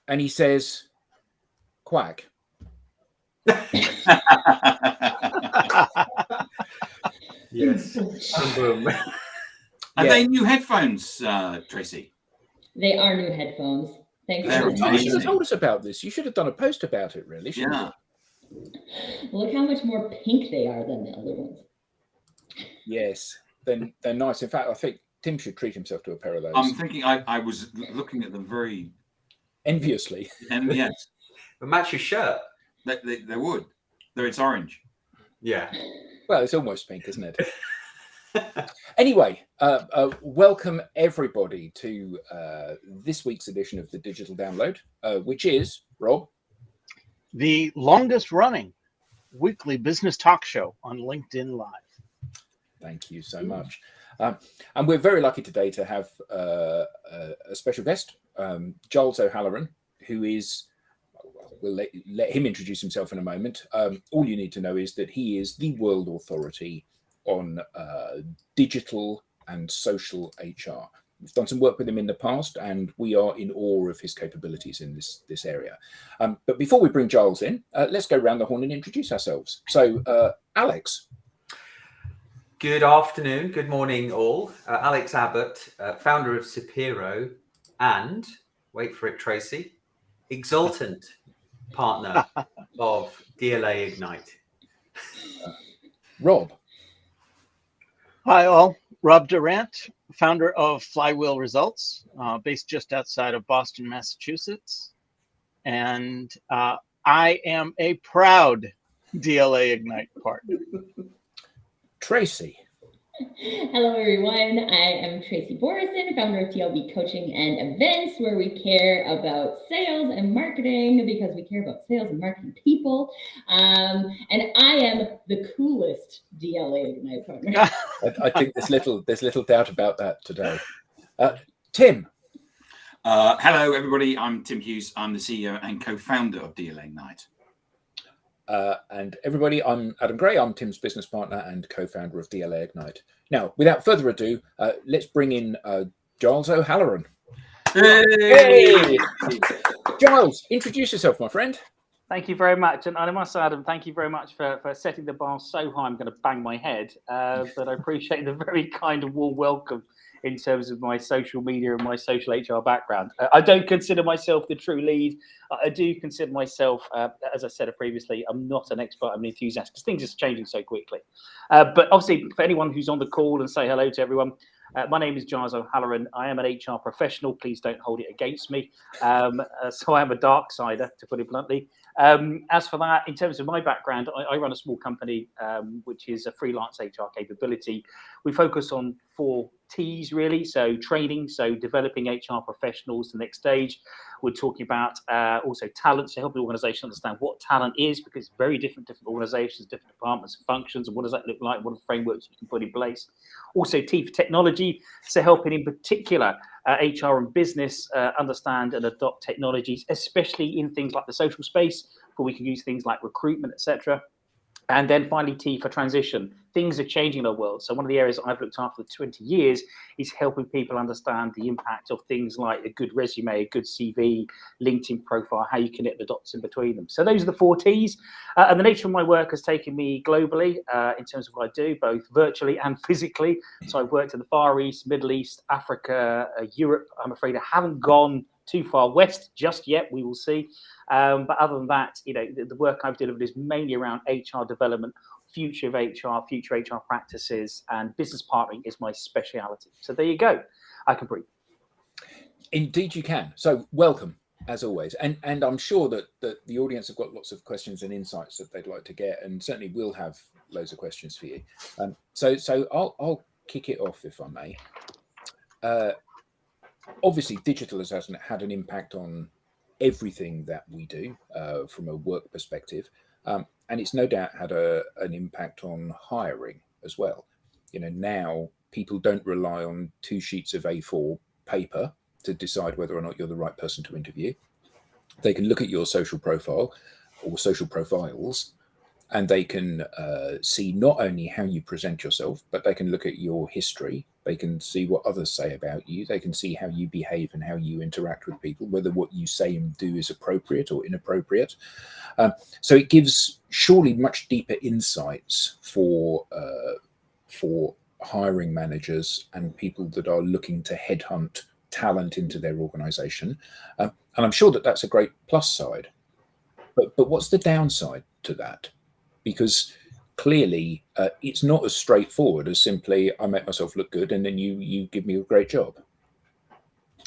and he says, "Quack." Yes. Boom. Are they new headphones, Tracy? They are new headphones. Thanks You for should have told us about this. You should have done a post about it, really. Yeah. you. Look how much more pink they are than the other ones. Yes, they're nice. In fact, I think Tim should treat himself to a pair of those. I'm thinking I was looking at them very enviously. And yes, but match your shirt. They would. Though it's orange. Yeah. Well, it's almost pink, isn't it? Anyway, welcome everybody to this week's edition of the Digital Download, which is, Rob, the longest running weekly business talk show on LinkedIn Live. Thank you so much. And we're very lucky today to have a special guest, Giles O'Halloran, who is, we'll let him introduce himself in a moment. All you need to know is that he is the world authority on digital and social HR. We've done some work with him in the past, and we are in awe of his capabilities in this area. But before we bring Giles in, let's go round the horn and introduce ourselves. So, Alex. Good afternoon, good morning all. Alex Abbott, founder of Sapiro and, wait for it Tracy, exultant partner of DLA Ignite. Rob. Hi all, Rob Durant, founder of Flywheel Results, based just outside of Boston, Massachusetts. And I am a proud DLA Ignite partner. Tracy. Hello, everyone. I am Tracy Borison, founder of TLB Coaching and Events, where we care about sales and marketing because we care about sales and marketing people. And I am the coolest DLA Ignite partner. I think there's little doubt about that today. Tim. Hello, everybody. I'm Tim Hughes. I'm the CEO and co-founder of DLA Ignite. And everybody, I'm Adam Gray. I'm Tim's business partner and co-founder of DLA Ignite. Now, without further ado, let's bring in Giles O'Halloran. Hey! Giles, introduce yourself, my friend. Thank you very much. And I must say, Adam, thank you very much for setting the bar so high I'm going to bang my head. But I appreciate the very kind and warm welcome in terms of my social media and my social HR background. I don't consider myself the true lead. I do consider myself, as I said previously, I'm not an expert, I'm an enthusiast because things are changing so quickly. But obviously, for anyone who's on the call and say hello to everyone, my name is Giles O'Halloran. I am an HR professional. Please don't hold it against me. So I am a dark sider, to put it bluntly. As for that, in terms of my background, I run a small company, which is a freelance HR capability. We focus on 4 T's really. So training, so developing HR professionals to the next stage. We're talking about also talent, so helping organizations understand what talent is, because it's very different organizations, different departments and functions, and what does that look like? What are the frameworks you can put in place? Also T for technology, so helping in particular HR and business understand and adopt technologies, especially in things like the social space, where we can use things like recruitment, etc. And then finally, T for transition. Things are changing in our world. So one of the areas I've looked after for 20 years is helping people understand the impact of things like a good resume, a good CV, LinkedIn profile, how you connect the dots in between them. So those are the 4 T's. And the nature of my work has taken me globally in terms of what I do, both virtually and physically. So I've worked in the Far East, Middle East, Africa, Europe. I'm afraid I haven't gone too far west just yet. We will see. But other than that, the work I've delivered is mainly around HR development, future of HR, future HR practices, and business partnering is my speciality. So there you go. I can breathe. Indeed you can. So welcome, as always. And I'm sure that the audience have got lots of questions and insights that they'd like to get, and certainly we'll have loads of questions for you. So I'll kick it off, if I may. Obviously, digital has had an impact on everything that we do from a work perspective, and it's no doubt had an impact on hiring as well. Now people don't rely on 2 sheets of A4 paper to decide whether or not you're the right person to interview. They can look at your social profile or social profiles and they can see not only how you present yourself, but they can look at your history. They can see what others say about you. They can see how you behave and how you interact with people, whether what you say and do is appropriate or inappropriate. So it gives surely much deeper insights for hiring managers and people that are looking to headhunt talent into their organization. And I'm sure that that's a great plus side. But what's the downside to that? Because clearly it's not as straightforward as simply I make myself look good and then you give me a great job.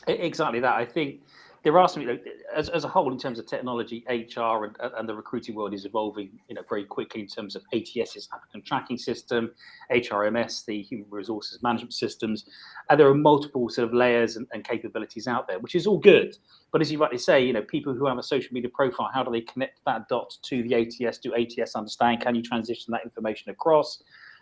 Exactly that. I think there are some, as a whole, in terms of technology, HR and the recruiting world is evolving, very quickly in terms of ATS's applicant tracking system, HRMS, the human resources management systems, and there are multiple sort of layers and capabilities out there, which is all good. But as you rightly say, people who have a social media profile, how do they connect that dot to the ATS? Do ATS understand? Can you transition that information across?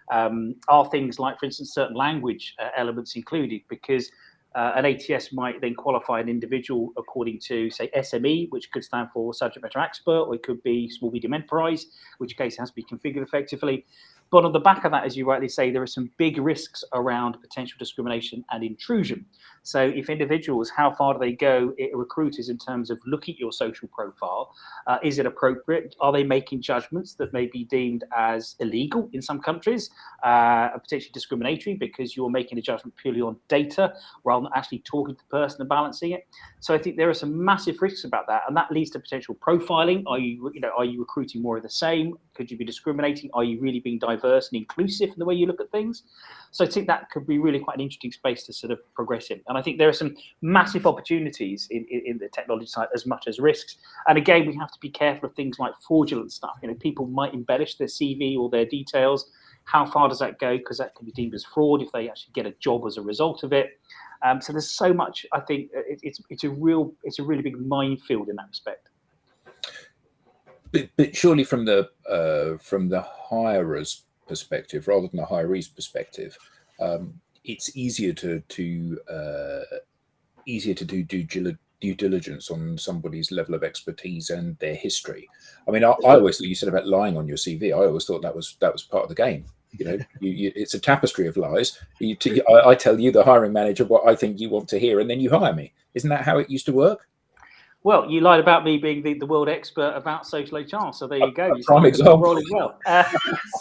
Are things like, for instance, certain language elements included? Because an ATS might then qualify an individual according to, say, SME, which could stand for subject matter expert, or it could be small medium enterprise, which case it has to be configured effectively. But on the back of that, as you rightly say, there are some big risks around potential discrimination and intrusion. So if individuals, how far do they go, recruiters, in terms of looking at your social profile? Is it appropriate? Are they making judgments that may be deemed as illegal in some countries, potentially discriminatory, because you're making a judgment purely on data rather than actually talking to the person and balancing it? So I think there are some massive risks about that, and that leads to potential profiling. Are you recruiting more of the same? Could you be discriminating? Are you really being diverse and inclusive in the way you look at things? So I think that could be really quite an interesting space to sort of progress in. And I think there are some massive opportunities in the technology side as much as risks. And again, we have to be careful of things like fraudulent stuff. People might embellish their CV or their details. How far does that go? Because that can be deemed as fraud if they actually get a job as a result of it. So there's so much. I think it's a really big minefield in that respect. But surely from the hirer's perspective rather than the hiree's perspective, it's easier to do due diligence on somebody's level of expertise and their history. I mean, I always thought, you said about lying on your CV, I always thought that was part of the game. It's a tapestry of lies. I tell you, the hiring manager, what I think you want to hear, and then you hire me. Isn't that how it used to work? Well, you lied about me being the world expert about social HR, so there you go. You prime example. Rolling well.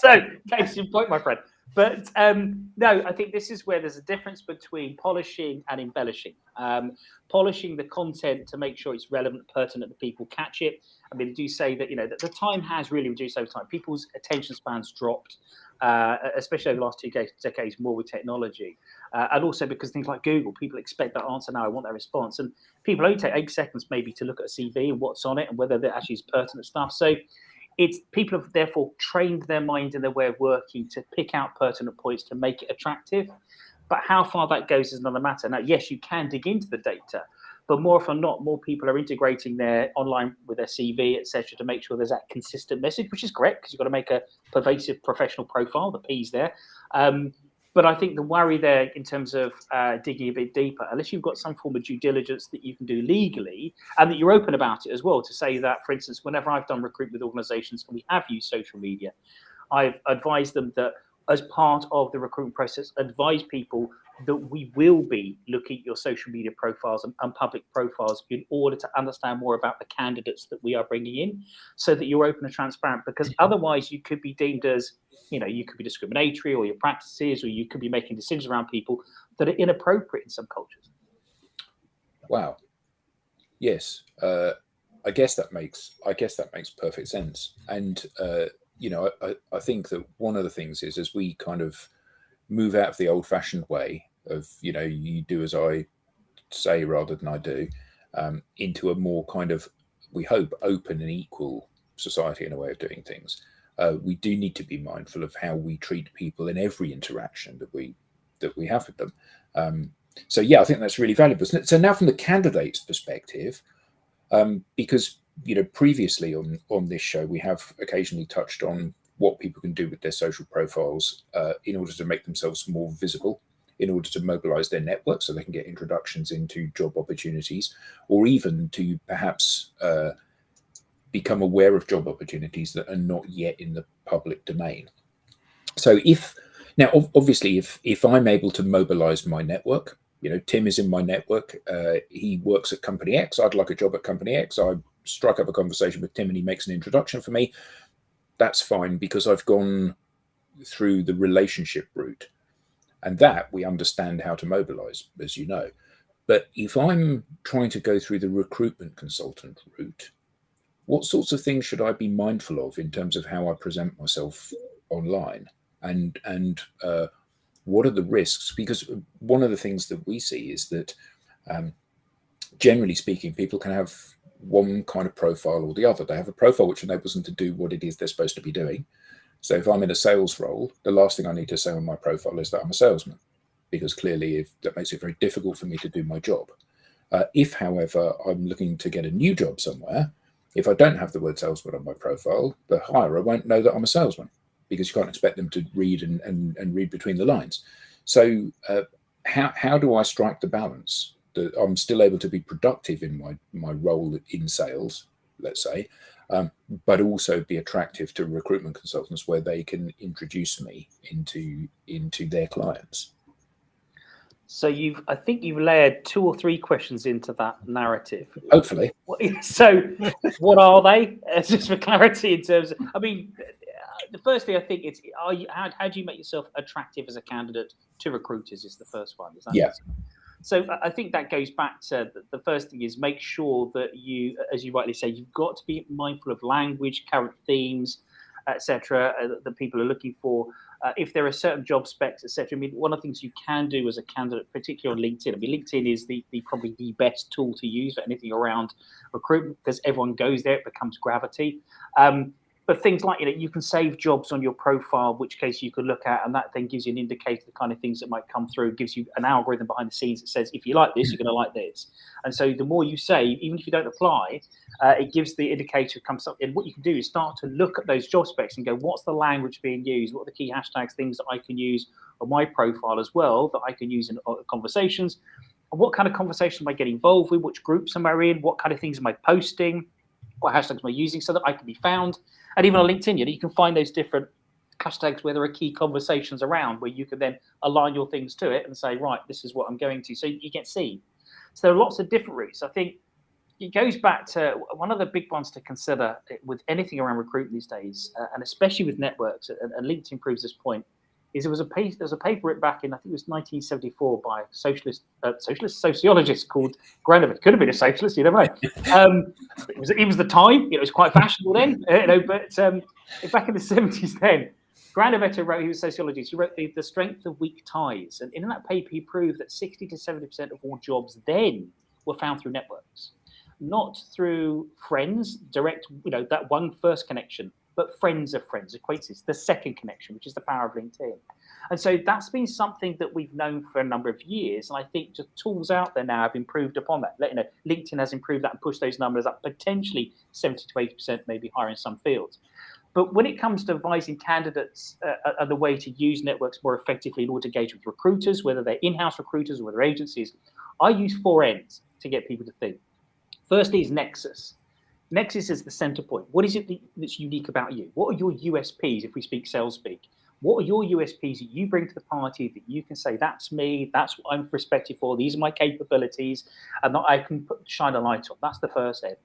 So, case in point, my friend. But no, I think this is where there's a difference between polishing and embellishing. Polishing the content to make sure it's relevant, pertinent, that people catch it. I mean, I do say that that the time has really reduced over time. People's attention spans dropped, especially over the last 2 decades, more with technology, and also because things like Google, people expect that answer now. I want that response, and people only take 8 seconds maybe to look at a CV and what's on it and whether that actually is pertinent stuff. So people have therefore trained their mind and their way of working to pick out pertinent points to make it attractive. But how far that goes is another matter. Now, yes, you can dig into the data, but more often than not, more people are integrating their online with their CV, etc., to make sure there's that consistent message, which is great because you've got to make a pervasive professional profile. The P's there. But I think the worry there in terms of digging a bit deeper, unless you've got some form of due diligence that you can do legally and that you're open about it as well, to say that, for instance, whenever I've done recruitment with organizations and we have used social media, I've advised them that as part of the recruitment process, advise people that we will be looking at your social media profiles and public profiles in order to understand more about the candidates that we are bringing in, so that you're open and transparent, because otherwise you could be deemed as, you could be discriminatory, or your practices, or you could be making decisions around people that are inappropriate in some cultures. Wow. Yes. I guess that makes perfect sense. And, I think that one of the things is, as we kind of move out of the old fashioned way of, you do as I say rather than I do, into a more kind of, we hope, open and equal society in a way of doing things. We do need to be mindful of how we treat people in every interaction that we have with them. So yeah, I think that's really valuable. So now from the candidate's perspective, because previously on this show we have occasionally touched on what people can do with their social profiles in order to make themselves more visible, in order to mobilize their network so they can get introductions into job opportunities, or even to perhaps become aware of job opportunities that are not yet in the public domain. So obviously, if I'm able to mobilize my network, Tim is in my network, he works at company X, I'd like a job at company X, I strike up a conversation with Tim and he makes an introduction for me, that's fine, because I've gone through the relationship route, and that we understand how to mobilize, as you know. But if I'm trying to go through the recruitment consultant route, what sorts of things should I be mindful of in terms of how I present myself online? And what are the risks? Because one of the things that we see is that, generally speaking, people can have one kind of profile or the other. They have a profile which enables them to do what it is they're supposed to be doing. So if I'm in a sales role, the last thing I need to say on my profile is that I'm a salesman, because clearly that makes it very difficult for me to do my job. If, however, I'm looking to get a new job somewhere, if I don't have the word salesman on my profile, the hirer won't know that I'm a salesman, because you can't expect them to read and read between the lines. So how do I strike the balance that I'm still able to be productive in my role in sales, let's say, but also be attractive to recruitment consultants where they can introduce me into their clients? So I think you've layered 2 or 3 questions into that narrative. Hopefully. So what are they? Just for clarity in terms of, the first thing I think it's, how do you make yourself attractive as a candidate to recruiters is the first one. Is that Yeah. So I think that goes back to the first thing is make sure that you, as you rightly say, you've got to be mindful of language, current themes, etc., that people are looking for. If there are certain job specs, etc. One of the things you can do as a candidate, particularly on LinkedIn. LinkedIn is probably the best tool to use for anything around recruitment, because everyone goes there. It becomes gravity. But things like, you can save jobs on your profile, which case you could look at, and that then gives you an indicator of the kind of things that might come through. It gives you an algorithm behind the scenes that says, if you like this, you're going to like this. And so the more you save, even if you don't apply, it gives the indicator comes up. And what you can do is start to look at those job specs and go, what's the language being used? What are the key hashtags, things that I can use on my profile as well, that I can use in conversations? And what kind of conversation am I getting involved with? Which groups am I in? What kind of things am I posting? What hashtags am I using so that I can be found? And even on LinkedIn, you can find those different hashtags where there are key conversations around, where you can then align your things to it and say, right, this is what I'm going to. So you get seen. So there are lots of different routes. I think it goes back to one of the big ones to consider with anything around recruitment these days, and especially with networks, and LinkedIn proves this point, is there was a paper written back in, I think it was 1974, by a socialist sociologist called Granovetter. Could have been a socialist, you never know. It was the time. It was quite fashionable then, But back in the 70s, then Granovetter wrote. He was a sociologist. He wrote the strength of weak ties, and in that paper he proved that 60 to 70% of all jobs then were found through networks, not through friends, direct. That one first connection, but friends of friends, acquaintances, the second connection, which is the power of LinkedIn. And so that's been something that we've known for a number of years. And I think the tools out there now have improved upon that. LinkedIn has improved that and pushed those numbers up, potentially 70 to 80%, maybe higher in some fields. But when it comes to advising candidates the way to use networks more effectively in order to engage with recruiters, whether they're in-house recruiters or whether agencies, I use 4 N's to get people to think. Firstly is Nexus. Nexus is the center point. What is it that's unique about you? What are your USPs if we speak sales speak? What are your USPs that you bring to the party that you can say, that's me, that's what I'm respected for, these are my capabilities, and that I can shine a light on? That's the first N.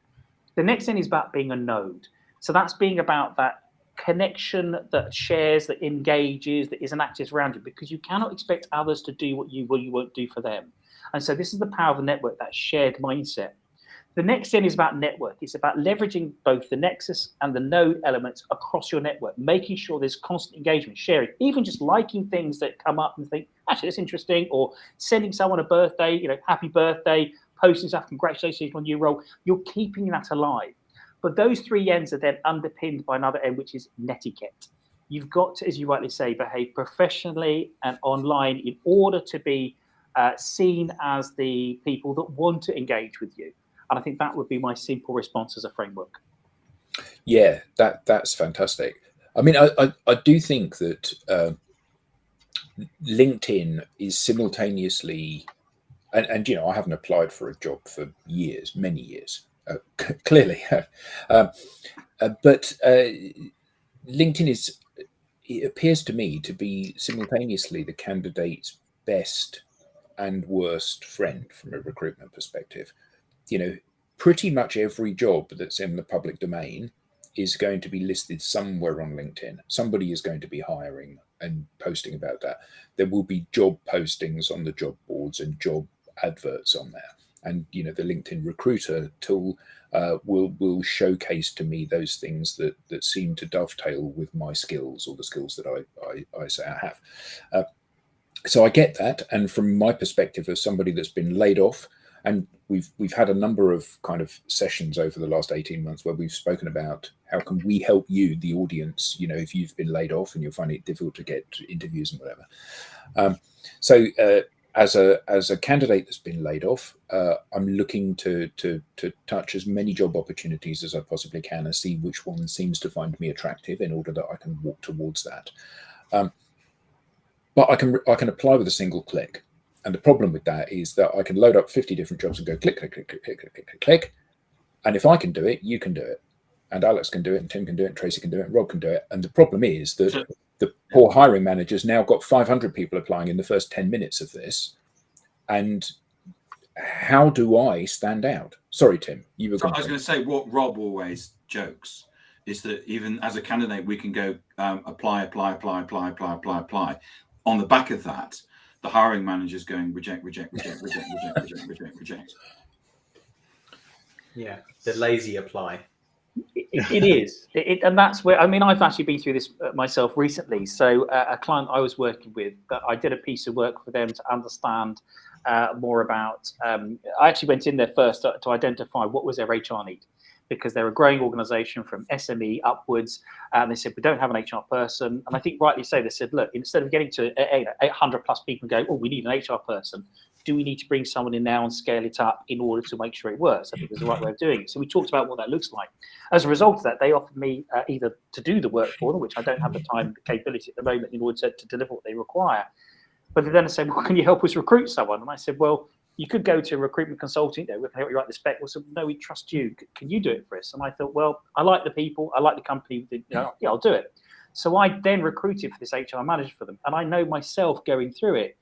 The next N is about being a node. So that's being about that connection that shares, that engages, that is an active around you, because you cannot expect others to do what you won't do for them. And so this is the power of the network, that shared mindset. The next thing is about network. It's about leveraging both the nexus and the node elements across your network, making sure there's constant engagement, sharing, even just liking things that come up and think, actually, that's interesting, or sending someone a birthday, happy birthday, posting stuff, congratulations on your role. You're keeping that alive. But those 3 N's are then underpinned by another N, which is netiquette. You've got to, as you rightly say, behave professionally and online in order to be seen as the people that want to engage with you. And I think that would be my simple response as a framework. Yeah, that's fantastic. I mean, I do think that LinkedIn is simultaneously, and I haven't applied for a job for years, many years. Clearly. But LinkedIn it appears to me to be simultaneously the candidate's best and worst friend from a recruitment perspective. Pretty much every job that's in the public domain is going to be listed somewhere on LinkedIn. Somebody is going to be hiring and posting about that. There will be job postings on the job boards and job adverts on there. And the LinkedIn Recruiter tool will showcase to me those things that seem to dovetail with my skills or the skills that I say I have. So I get that, and from my perspective as somebody that's been laid off, and we've had a number of kind of sessions over the last 18 months where we've spoken about how can we help you, the audience, if you've been laid off and you're finding it difficult to get interviews and whatever. So as a candidate that's been laid off, I'm looking to touch as many job opportunities as I possibly can and see which one seems to find me attractive in order that I can walk towards that. But I can apply with a single click. And the problem with that is that I can load up 50 different jobs and go click, click, click, click, click, click, click, click. And if I can do it, you can do it. And Alex can do it, and Tim can do it, and Tracy can do it, and Rob can do it. And the problem is that the poor hiring manager's now got 500 people applying in the first 10 minutes of this. And how do I stand out? Sorry, Tim, you were going to... I was going to say, what Rob always jokes is that even as a candidate, we can go apply. On the back of that, the hiring manager's going reject. Yeah, the lazy apply. It is, and that's where I've actually been through this myself recently. So a client I was working with, I did a piece of work for them to understand more about. I actually went in there first to identify what was their HR need, because they're a growing organisation from SME upwards, and they said we don't have an HR person. And I think rightly so, they said, look, instead of getting to 800 plus people and going, oh, we need an HR person, do we need to bring someone in now and scale it up in order to make sure it works? I think there's the right way of doing it. So we talked about what that looks like. As a result of that, they offered me either to do the work for them, which I don't have the time and the capability at the moment in order to deliver what they require. But they then said, well, can you help us recruit someone? And I said, well, you could go to a recruitment consultant, we can help you write the spec. Well, so no, we trust you. Can you do it for us? And I thought, well, I like the people, I like the company, yeah, I'll do it. So I then recruited for this HR manager for them. And I know myself going through it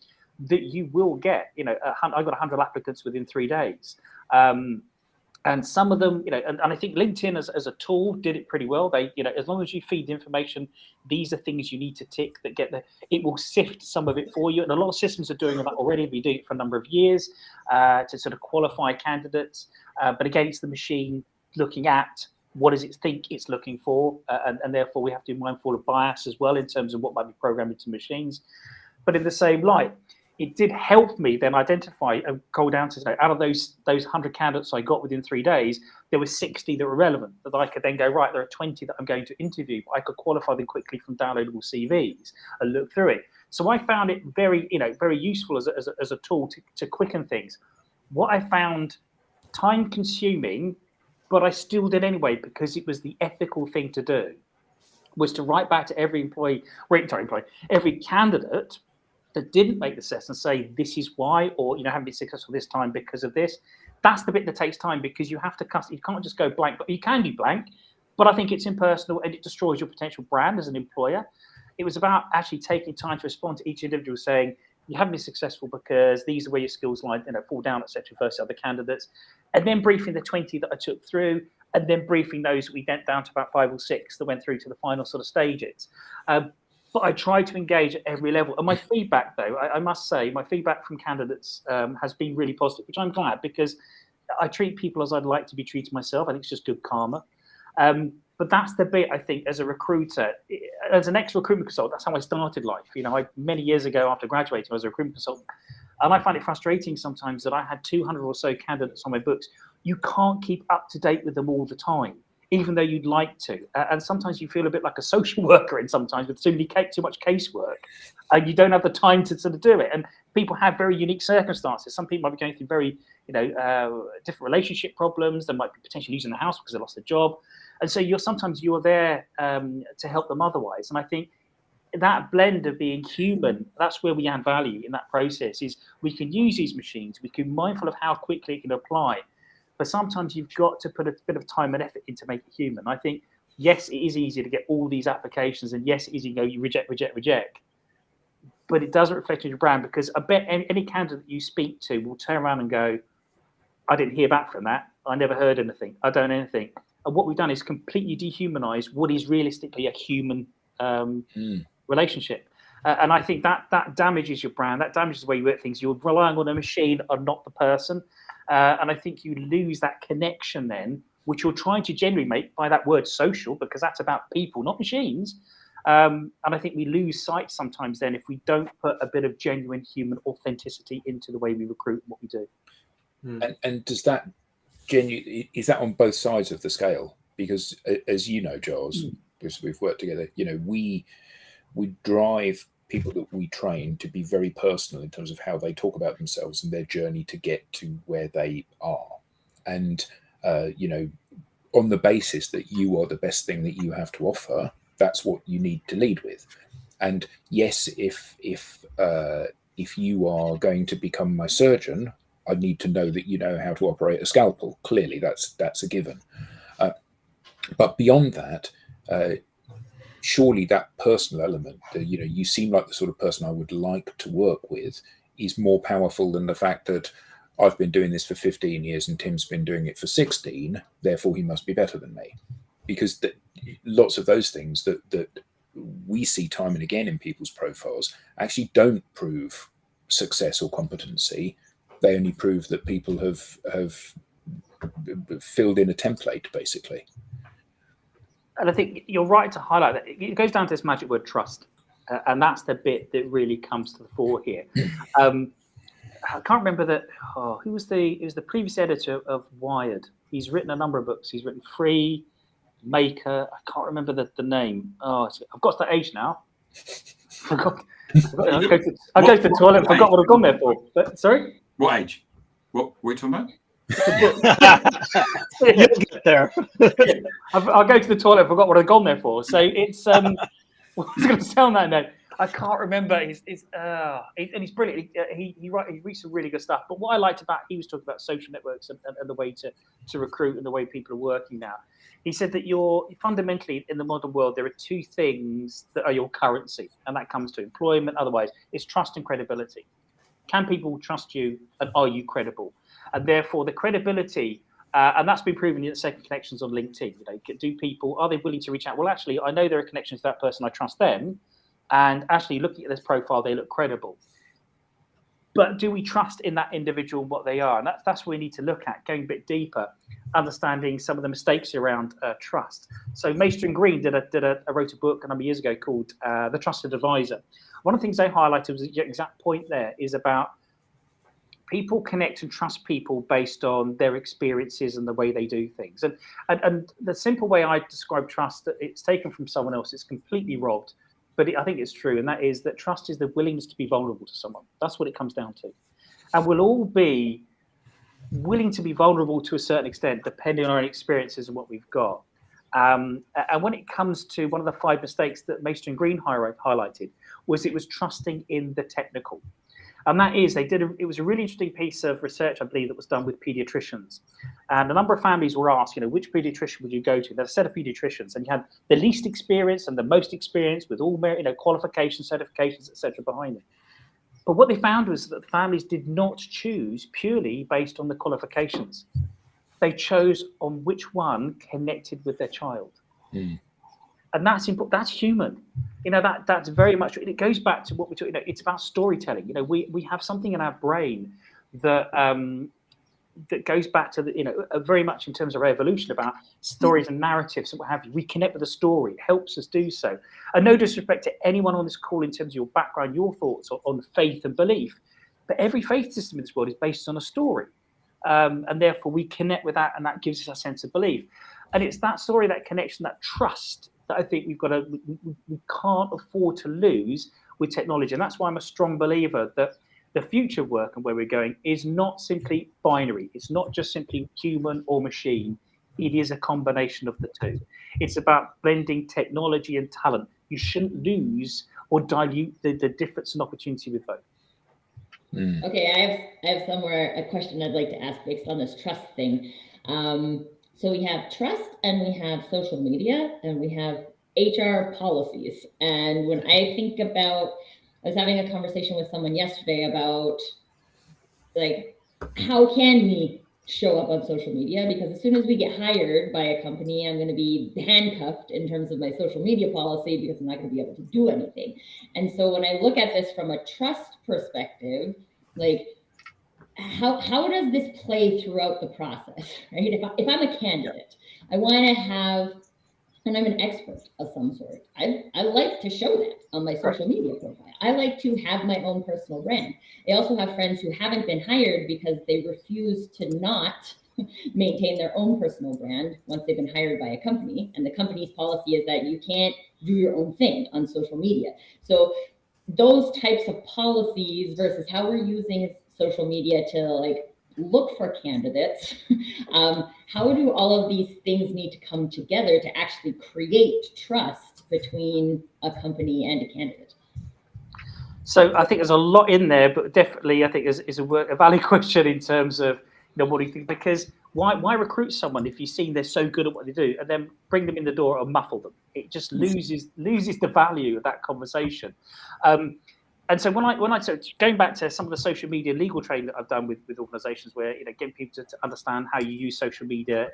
that you will get, I got 100 applicants within 3 days. And some of them, and I think LinkedIn as a tool did it pretty well. They, as long as you feed the information, these are things you need to tick that it will sift some of it for you. And a lot of systems are doing that already. We've been doing it for a number of years to sort of qualify candidates. But again, it's the machine looking at what does it think it's looking for. And therefore we have to be mindful of bias as well in terms of what might be programmed into machines. But in the same light, it did help me then identify and go down to out of those 100 candidates I got within 3 days, there were 60 that were relevant that I could then go, right, there are 20 that I'm going to interview. I could qualify them quickly from downloadable CVs and look through it. So I found it very, very useful as a tool to quicken things. What I found time consuming, but I still did anyway because it was the ethical thing to do, was to write back to every every candidate that didn't make the assessment and say, this is why, or, haven't been successful this time because of this. That's the bit that takes time because you have to you can't just go blank, but you can do blank, but I think it's impersonal and it destroys your potential brand as an employer. It was about actually taking time to respond to each individual saying, you haven't been successful because these are where your skills lie, fall down, etc. versus other candidates. And then briefing the 20 that I took through, and then briefing those we went down to about 5 or 6 that went through to the final sort of stages. But I try to engage at every level. And my feedback, though, I must say, my feedback from candidates has been really positive, which I'm glad because I treat people as I'd like to be treated myself. I think it's just good karma. But that's the bit, I think, as a recruiter, as an ex-recruitment consultant, that's how I started life. Many years ago after graduating, I was a recruitment consultant. And I find it frustrating sometimes that I had 200 or so candidates on my books. You can't keep up to date with them all the time, even though you'd like to. And sometimes you feel a bit like a social worker in sometimes with too much casework. And you don't have the time to sort of do it. And people have very unique circumstances. Some people might be going through very, different relationship problems. They might be potentially losing the house because they lost their job. And so sometimes you're there to help them otherwise. And I think that blend of being human, that's where we add value in that process, is we can use these machines. We can be mindful of how quickly it can apply. but sometimes you've got to put a bit of time and effort in to make it human. I think, yes, it is easy to get all these applications, and yes, it is easy to go, you reject, but it doesn't reflect on your brand, because I bet any candidate you speak to will turn around and go, I didn't hear back from that. I never heard anything. I don't know anything. And what we've done is completely dehumanize what is realistically a human relationship. And I think that damages your brand. That damages the way you work things. You're relying on a machine and not the person. And I think you lose that connection then, which you're trying to generally make by that word social, because that's about people, not machines. And I think we lose sight sometimes then if we don't put a bit of genuine human authenticity into the way we recruit and what we do. And does that is that on both sides of the scale? Because as you know, Giles, because we've worked together, we drive people that we train to be very personal in terms of how they talk about themselves and their journey to get to where they are. And, on the basis that you are the best thing that you have to offer, that's what you need to lead with. And yes, if you are going to become my surgeon, I need to know that you know how to operate a scalpel. Clearly, that's a given. But beyond that, surely that personal element, you seem like the sort of person I would like to work with, is more powerful than the fact that I've been doing this for 15 years and Tim's been doing it for 16, therefore he must be better than me. Because lots of those things that we see time and again in people's profiles actually don't prove success or competency. They only prove that people have filled in a template, basically. And I think you're right to highlight that. It goes down to this magic word, trust. And that's the bit that really comes to the fore here. I can't remember that. He was the previous editor of Wired. He's written a number of books. He's written Free, Maker. I can't remember the name. I've got to that age now. I go to the toilet and forgot what I've gone there for. But sorry? What age? What were you talking about? You'll get there. I'll go to the toilet and forgot what I've gone there for. So it's I was going to sound that note. I can't remember. And he's brilliant. He reads some really good stuff. But what I liked about, he was talking about social networks and the way to recruit and the way people are working now. He said that fundamentally in the modern world, there are two things that are your currency, and that comes to employment. Otherwise, it's trust and credibility. Can people trust you, and are you credible? And therefore, the credibility, and that's been proven in second connections on LinkedIn. Are they willing to reach out? Well, actually, I know there are connections to that person. I trust them. And actually, looking at this profile, they look credible. But do we trust in that individual, what they are? And that's what we need to look at, going a bit deeper, understanding some of the mistakes around trust. So Maester and Green wrote a book a number of years ago called The Trusted Advisor. One of the things they highlighted was the exact point there is about people connect and trust people based on their experiences and the way they do things. And the simple way I describe trust, it's taken from someone else, it's completely robbed. But I think it's true, and that is that trust is the willingness to be vulnerable to someone. That's what it comes down to. And we'll all be willing to be vulnerable to a certain extent, depending on our experiences and what we've got. And when it comes to one of the 5 mistakes that Maester and Green highlighted, it was trusting in the technical. And that is, it was a really interesting piece of research, I believe, that was done with pediatricians. And a number of families were asked, which pediatrician would you go to? There's a set of pediatricians, and you had the least experience and the most experience with all qualifications, certifications, etc. behind it. But what they found was that the families did not choose purely based on the qualifications. They chose on which one connected with their child. Mm. And that's important. That's human. That's very much. It goes back to what we're talking. It's about storytelling. We have something in our brain that that goes back to very much in terms of our evolution about stories and narratives and what have you. We connect with a story. It helps us do so. And no disrespect to anyone on this call in terms of your background, your thoughts on faith and belief, but every faith system in this world is based on a story, and therefore we connect with that, and that gives us a sense of belief. And it's that story, that connection, that trust that I think we can't afford to lose with technology. And that's why I'm a strong believer that the future work and where we're going is not simply binary. It's not just simply human or machine. It is a combination of the two. It's about blending technology and talent. You shouldn't lose or dilute the difference and opportunity with both. Okay, I have somewhere a question I'd like to ask based on this trust thing. So we have trust, and we have social media, and we have HR policies. And when I think about, I was having a conversation with someone yesterday about like, how can we show up on social media? Because as soon as we get hired by a company, I'm going to be handcuffed in terms of my social media policy because I'm not going to be able to do anything. And so when I look at this from a trust perspective, like, how does this play throughout the process, right? If I'm a candidate, I want to have, and I'm an expert of some sort. I like to show that on my social media profile. I like to have my own personal brand. I also have friends who haven't been hired because they refuse to not maintain their own personal brand once they've been hired by a company. And the company's policy is that you can't do your own thing on social media. So those types of policies versus how we're using social media to like look for candidates. How do all of these things need to come together to actually create trust between a company and a candidate? So I think there's a lot in there, but definitely I think is a valid question in terms of, what do you think? Because why recruit someone if you've seen they're so good at what they do, and then bring them in the door and muffle them? It just loses the value of that conversation. And so when I so going back to some of the social media legal training that I've done with organisations, where getting people to understand how you use social media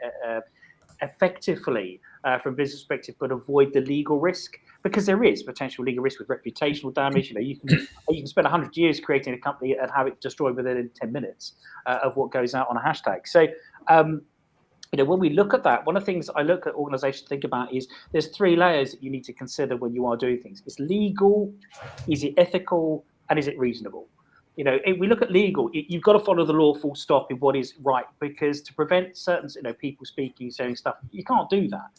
effectively from a business perspective, but avoid the legal risk, because there is potential legal risk with reputational damage. You can spend 100 years creating a company and have it destroyed within 10 minutes of what goes out on a hashtag. So when we look at that, one of the things I look at organizations to think about is there's 3 layers that you need to consider when you are doing things. It's legal, is it ethical, and is it reasonable? If we look at legal, you've got to follow the law full stop in what is right, because to prevent certain people speaking, saying stuff, you can't do that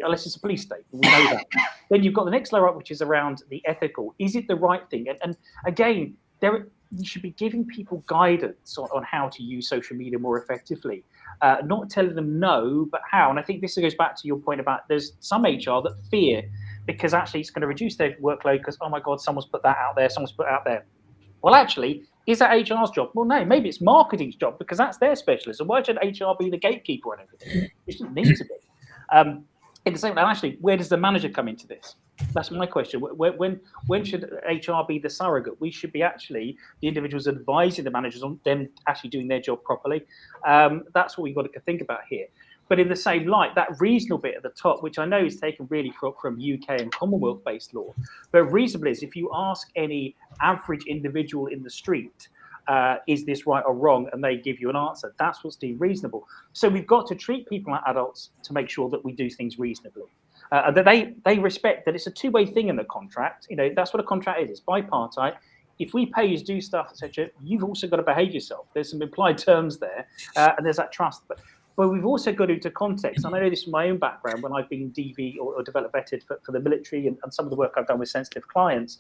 unless it's a police state. We know that. Then you've got the next layer up, which is around the ethical. Is it the right thing? And again, you should be giving people guidance on how to use social media more effectively, not telling them no, but how. And I think this goes back to your point about there's some HR that fear because actually it's going to reduce their workload because, oh my God, someone's put that out there, someone's put it out there. Well, actually, is that HR's job? Well, no, maybe it's marketing's job because that's their specialism. Why should HR be the gatekeeper on everything? It shouldn't need to be. In the same way, actually, where does the manager come into this? That's my question. When should HR be the surrogate? We should be actually the individuals advising the managers on them actually doing their job properly. That's what we've got to think about here. But in the same light, that reasonable bit at the top, which I know is taken really from UK and Commonwealth-based law, but reasonable is if you ask any average individual in the street, is this right or wrong, and they give you an answer, that's what's deemed reasonable. So we've got to treat people like adults to make sure that we do things reasonably. And that they respect that it's a two-way thing in the contract. That's what a contract is. It's bipartite. If we pay you to do stuff, etc., you've also got to behave yourself. There's some implied terms there, and there's that trust. But we've also got into context, and I know this from my own background when I've been DV or developed vetted for the military and some of the work I've done with sensitive clients.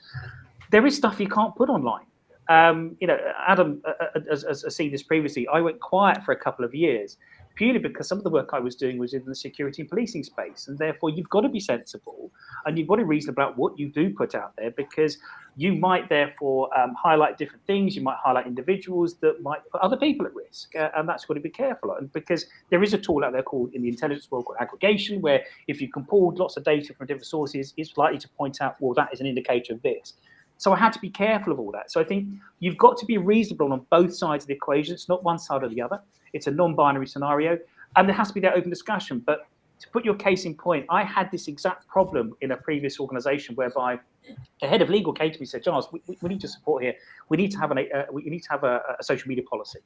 There is stuff you can't put online. Adam has seen this previously. I went quiet for a couple of years purely because some of the work I was doing was in the security and policing space, and therefore you've got to be sensible and you've got to reason about what you do put out there, because you might therefore highlight different things. You might highlight individuals that might put other people at risk, and that's got to be careful. And because there is a tool out there called in the intelligence world called aggregation, where if you can pull lots of data from different sources, it's likely to point out, well, that is an indicator of this. So I had to be careful of all that. So I think you've got to be reasonable on both sides of the equation. It's not one side or the other. It's a non-binary scenario, and there has to be that open discussion. But to put your case in point, I had this exact problem in a previous organisation whereby the head of legal came to me and said, Giles, we need to support here. We need to have a social media policy.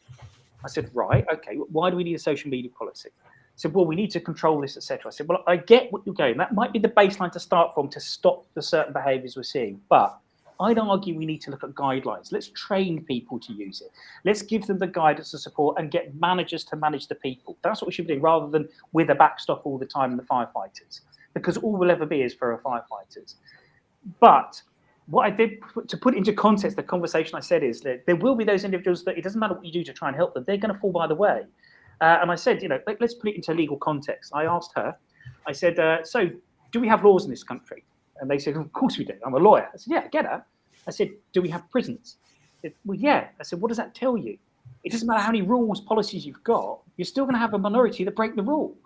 I said, right, okay. Why do we need a social media policy? I said, well, we need to control this, etc. I said, well, I get what you're going. That might be the baseline to start from to stop the certain behaviours we're seeing, but I'd argue we need to look at guidelines. Let's train people to use it. Let's give them the guidance and support and get managers to manage the people. That's what we should be doing, rather than with a backstop all the time in the firefighters, because all we'll ever be is for our firefighters. But what I did to put into context the conversation I said is that there will be those individuals that it doesn't matter what you do to try and help them, they're going to fall by the way. And I said, let's put it into legal context. I asked her, I said, so do we have laws in this country? And they said, of course we do. I'm a lawyer. I said, yeah, I get it. I said, do we have prisons? They said, well, yeah. I said, what does that tell you? It doesn't matter how many rules, policies you've got, you're still going to have a minority that break the rule.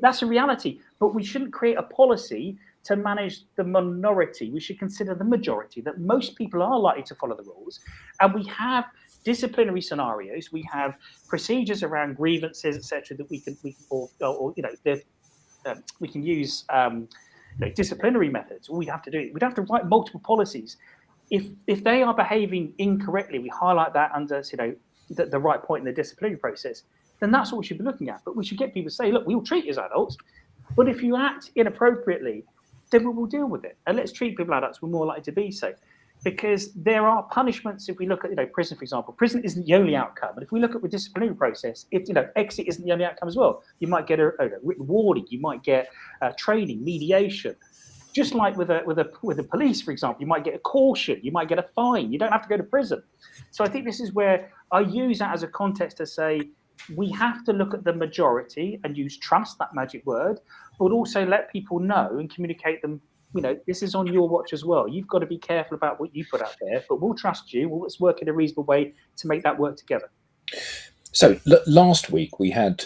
That's a reality. But we shouldn't create a policy to manage the minority. We should consider the majority, that most people are likely to follow the rules. And we have disciplinary scenarios. We have procedures around grievances, etc., that we can use disciplinary methods. All we have to do, we'd have to write multiple policies. If they are behaving incorrectly, we highlight that under the right point in the disciplinary process. Then that's what we should be looking at. But we should get people to say, look, we will treat you as adults, but if you act inappropriately, then we will deal with it. And let's treat people as adults. We're more likely to be so. Because there are punishments. If we look at prison, for example, prison isn't the only outcome. But if we look at the disciplinary process, if exit isn't the only outcome as well. You might get a written warning. You might get training, mediation. Just like with the police, for example, you might get a caution. You might get a fine. You don't have to go to prison. So I think this is where I use that as a context to say we have to look at the majority and use trust, that magic word, but also let people know and communicate them. This is on your watch as well. You've got to be careful about what you put out there, but we'll trust you. Let's work in a reasonable way to make that work together. So last week we had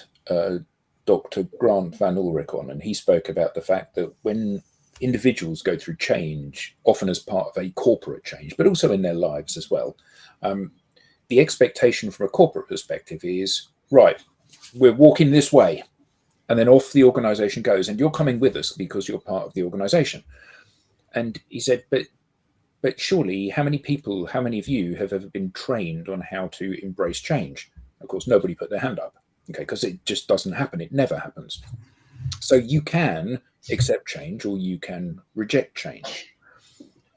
Dr. Grant Van Ulrich on, and he spoke about the fact that when individuals go through change, often as part of a corporate change, but also in their lives as well, the expectation from a corporate perspective is, right, we're walking this way. And then off the organization goes, and you're coming with us because you're part of the organization. And he said, but surely, how many of you have ever been trained on how to embrace change? Of course, nobody put their hand up, okay, because it just doesn't happen. It never happens. So you can accept change or you can reject change.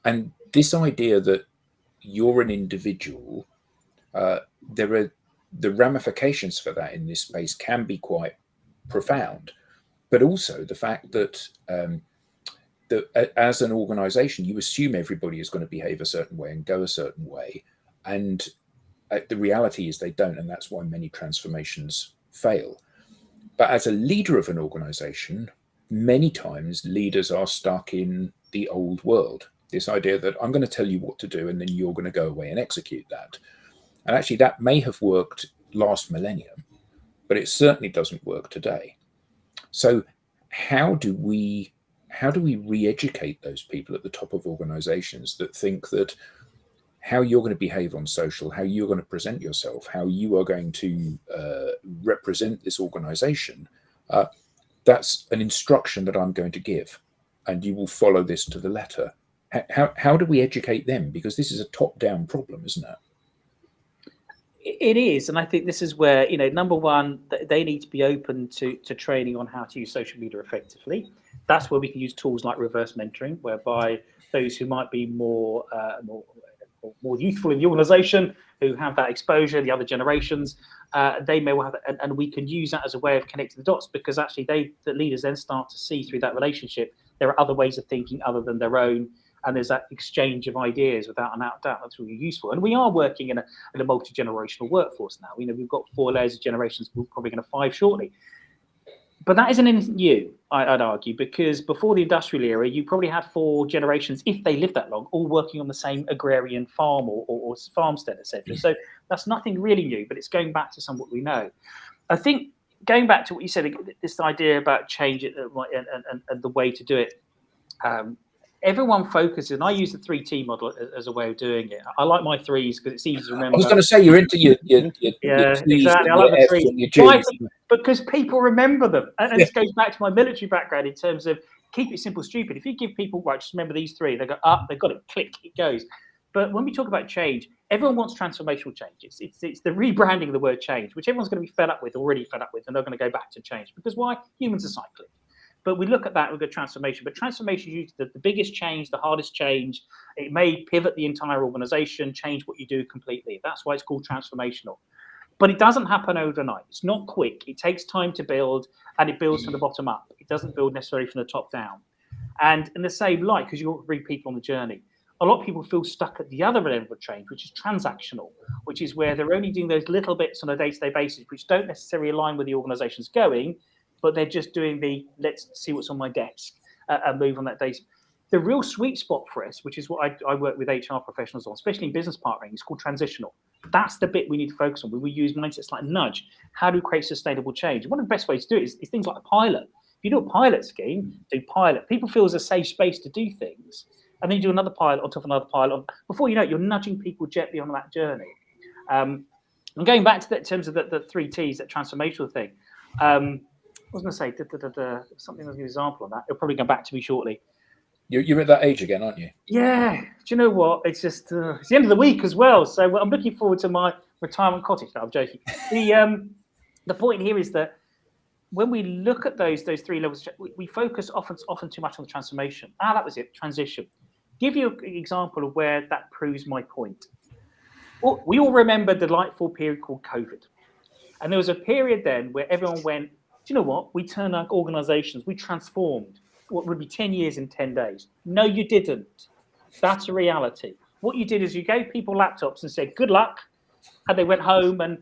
And this idea that you're an individual, the ramifications for that in this space can be quite profound, but also the fact that as an organization, you assume everybody is going to behave a certain way and go a certain way, and the reality is they don't, and that's why many transformations fail. But as a leader of an organization, many times leaders are stuck in the old world, this idea that I'm going to tell you what to do and then you're going to go away and execute that. And actually that may have worked last millennium, but it certainly doesn't work today. So how do we re-educate those people at the top of organizations that think that how you're going to behave on social, how you're going to present yourself, how you are going to represent this organization, that's an instruction that I'm going to give, and you will follow this to the letter. How do we educate them? Because this is a top-down problem, isn't it? It is, and I think this is where, number one, they need to be open to training on how to use social media effectively. That's where we can use tools like reverse mentoring, whereby those who might be more youthful in the organisation, who have that exposure, the other generations, they may well have, and we can use that as a way of connecting the dots, because actually the leaders then start to see through that relationship there are other ways of thinking other than their own. And there's that exchange of ideas without a doubt. That's really useful. And we are working in a multi-generational workforce now. We've got 4 layers of generations. We're probably going to 5 shortly. But that isn't anything new, I'd argue, because before the industrial era, you probably had 4 generations, if they lived that long, all working on the same agrarian farm or farmstead, etc. So that's nothing really new, but it's going back to some of what we know. I think going back to what you said, this idea about change and the way to do it, everyone focuses, and I use the 3T model as a way of doing it. I like my 3s because it's easy to remember. I was going to say you're into your yeah, T's exactly. I and like your the 3s. F's and your G's. Because people remember them. And this goes back to my military background in terms of keep it simple, stupid. If you give people, right, just remember these 3, they go, they've got it, click, it goes. But when we talk about change, everyone wants transformational change. It's the rebranding of the word change, which everyone's going to be already fed up with, and they're going to go back to change. Because why? Humans are cyclic. But we look at that, we've got transformation. But transformation is usually the biggest change, the hardest change. It may pivot the entire organization, change what you do completely. That's why it's called transformational. But it doesn't happen overnight. It's not quick. It takes time to build, and it builds from the bottom up. It doesn't build necessarily from the top down. And in the same light, because you've got to bring people on the journey, a lot of people feel stuck at the other end of change, which is transactional, which is where they're only doing those little bits on a day-to-day basis, which don't necessarily align with the organization's going, but they're just doing the let's see what's on my desk and move on that day. The real sweet spot for us, which is what I work with HR professionals on, especially in business partnering, is called transitional. That's the bit we need to focus on. We use mindsets like nudge. How do we create sustainable change? One of the best ways to do it is things like a pilot. If you do a pilot scheme, do pilot. People feel it's a safe space to do things. And then you do another pilot on top of another pilot. Before you know it, you're nudging people gently on that journey. And going back to that in terms of the 3 T's, that transformational thing, I was going to say something as an example of that. It'll probably come back to me shortly. You're at that age again, aren't you? Yeah. Do you know what? It's just it's the end of the week as well, so I'm looking forward to my retirement cottage. No, I'm joking. The point here is that when we look at those 3 levels, we focus often too much on the transformation. That was it. Transition. Give you an example of where that proves my point. Well, we all remember the delightful period called COVID, and there was a period then where everyone went, do you know what? We turned our organisations, we transformed. What would be 10 years in 10 days? No, you didn't. That's a reality. What you did is you gave people laptops and said, good luck. And they went home, and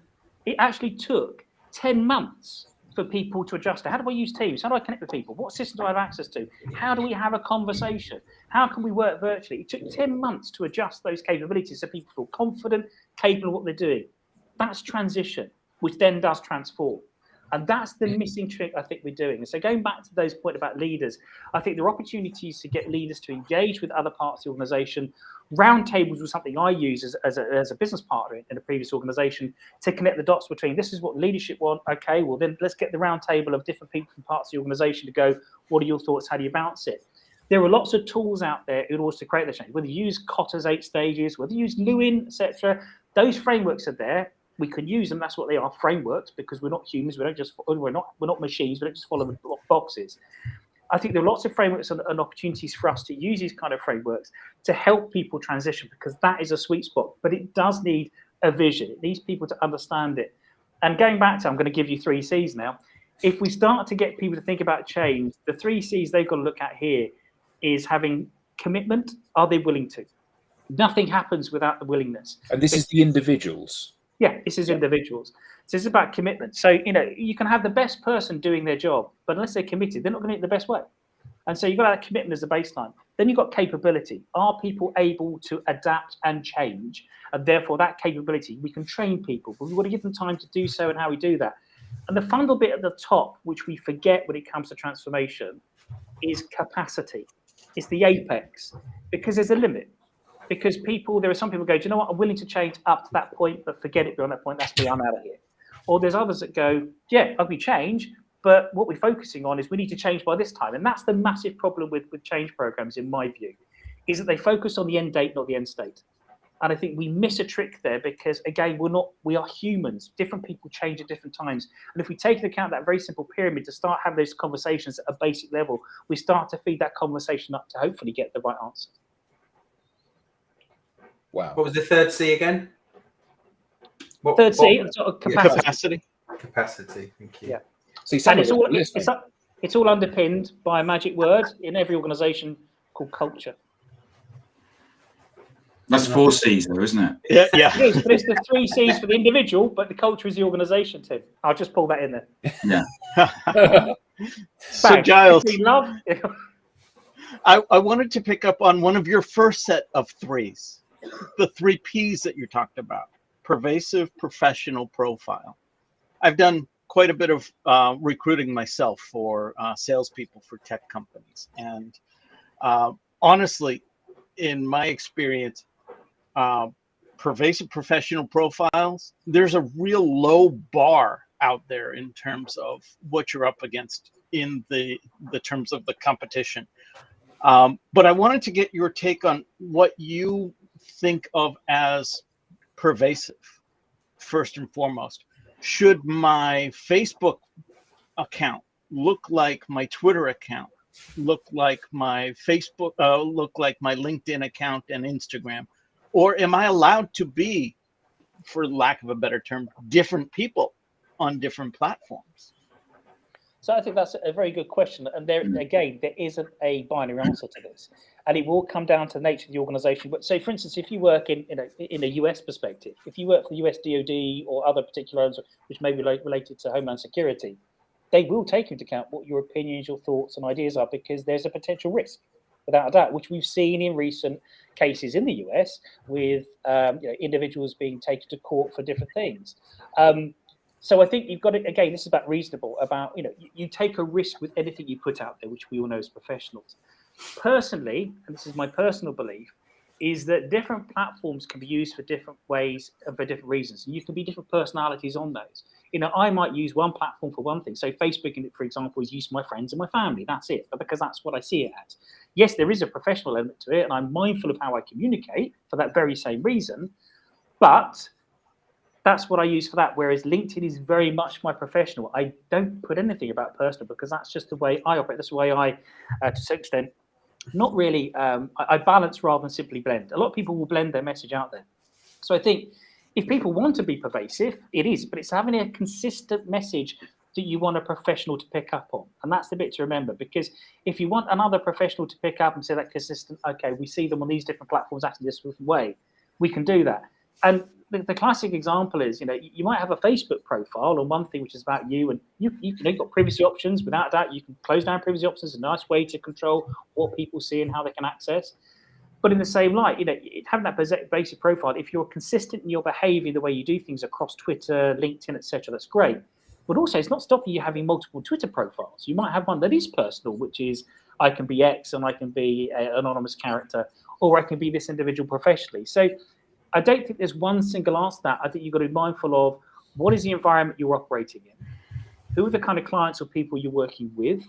it actually took 10 months for people to adjust to. How do I use Teams? How do I connect with people? What system do I have access to? How do we have a conversation? How can we work virtually? It took 10 months to adjust those capabilities so people feel confident, capable of what they're doing. That's transition, which then does transform. And that's the missing trick I think we're doing. And so going back to those points about leaders, I think there are opportunities to get leaders to engage with other parts of the organization. Roundtables was something I use as a business partner in a previous organization to connect the dots between this is what leadership want. Okay, well then let's get the roundtable of different people from parts of the organization to go, what are your thoughts? How do you bounce it? There are lots of tools out there in order to create the change, whether you use Kotter's 8 stages, whether you use Lewin, etc. Those frameworks are there. We can use them. That's what they are, frameworks, because we're not humans. We're not machines. We don't just follow the boxes. I think there are lots of frameworks and opportunities for us to use these kind of frameworks to help people transition, because that is a sweet spot. But it does need a vision. It needs people to understand it. And going back to, I'm going to give you 3 C's now. If we start to get people to think about change, the 3 C's they've got to look at here is having commitment. Are they willing to? Nothing happens without the willingness. And this is the individuals. Yeah, this is individuals. So this is about commitment. So, you can have the best person doing their job, but unless they're committed, they're not going to do it the best way. And so you've got that commitment as a baseline. Then you've got capability. Are people able to adapt and change? And therefore that capability, we can train people, but we've got to give them time to do so and how we do that. And the fundamental bit at the top, which we forget when it comes to transformation, is capacity. It's the apex, because there's a limit. Because there are some people who go, do you know what, I'm willing to change up to that point, but forget it beyond that point, that's me, I'm out of here. Or there's others that go, yeah, we change, but what we're focusing on is we need to change by this time. And that's the massive problem with change programs, in my view, is that they focus on the end date, not the end state. And I think we miss a trick there because, again, we are humans. Different people change at different times. And if we take into account that very simple pyramid to start having those conversations at a basic level, we start to feed that conversation up to hopefully get the right answer. Wow. What was the 3rd C again? Third C, capacity. Capacity. Thank you. Yeah. See, And it's all underpinned by a magic word in every organisation called culture. That's 4 C's though, isn't it? Yeah. It is, but it's the 3 C's for the individual, but the culture is the organisation, Tim. I'll just pull that in there. Yeah. So Giles, love. I wanted to pick up on one of your first set of 3s. The 3 P's that you talked about: pervasive professional profile. I've done quite a bit of recruiting myself for salespeople for tech companies. And honestly, in my experience, pervasive professional profiles, there's a real low bar out there in terms of what you're up against in the terms of the competition. But I wanted to get your take on what you think of as pervasive, first and foremost. Should my Facebook account look like my Twitter account, look like my Facebook, look like my LinkedIn account and Instagram? Or am I allowed to be, for lack of a better term, different people on different platforms? So I think that's a very good question. And there, again, there isn't a binary answer to this. And it will come down to the nature of the organization. But so, for instance, if you work in a US perspective, if you work for the US DoD or other particular ones which may be related to Homeland Security, they will take into account what your opinions, your thoughts and ideas are, because there's a potential risk. without a doubt, which we've seen in recent cases in the US with individuals being taken to court for different things. So I think you've got to, again, this is about reasonable, about, you take a risk with anything you put out there, which we all know as professionals. Personally, and this is my personal belief, is that different platforms can be used for different ways and for different reasons. And you can be different personalities on those. I might use one platform for one thing. So Facebook, for example, is used for my friends and my family. That's it. But because that's what I see it as. Yes, there is a professional element to it, and I'm mindful of how I communicate for that very same reason. But that's what I use for that. Whereas LinkedIn is very much my professional. I don't put anything about personal because that's just the way I operate. That's the way I, to some extent, not really, I balance rather than simply blend. A lot of people will blend their message out there. So I think if people want to be pervasive, it is, but it's having a consistent message that you want a professional to pick up on. And that's the bit to remember, because if you want another professional to pick up and say that consistent, okay, we see them on these different platforms acting this way, we can do that. And the classic example is, you might have a Facebook profile on one thing which is about you, and you've got privacy options. Without a doubt, you can close down privacy options. A nice way to control what people see and how they can access. But in the same light, having that basic profile, if you're consistent in your behavior, the way you do things across Twitter, LinkedIn, etc., that's great. But also, it's not stopping you having multiple Twitter profiles. You might have one that is personal, which is I can be X and I can be an anonymous character, or I can be this individual professionally. So I don't think there's one single answer to that. I think you've got to be mindful of what is the environment you're operating in, who are the kind of clients or people you're working with.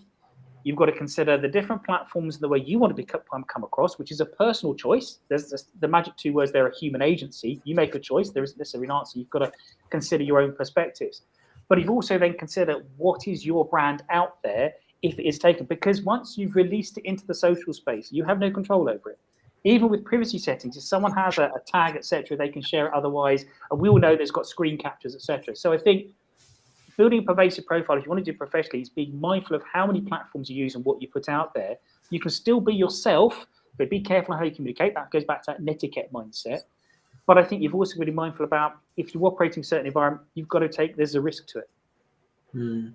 You've got to consider the different platforms and the way you want to come across, which is a personal choice. There's the magic two words there, a human agency. You make a choice. There isn't necessarily an answer. You've got to consider your own perspectives. But you've also then considered what is your brand out there if it is taken. Because once you've released it into the social space, you have no control over it. Even with privacy settings, if someone has a tag, etc., they can share it otherwise. And we all know there's got screen captures, etc. So I think building a pervasive profile, if you want to do it professionally, is being mindful of how many platforms you use and what you put out there. You can still be yourself, but be careful how you communicate. That goes back to that netiquette mindset. But I think you've also got to be mindful about if you're operating in a certain environment, you've got to there's a risk to it.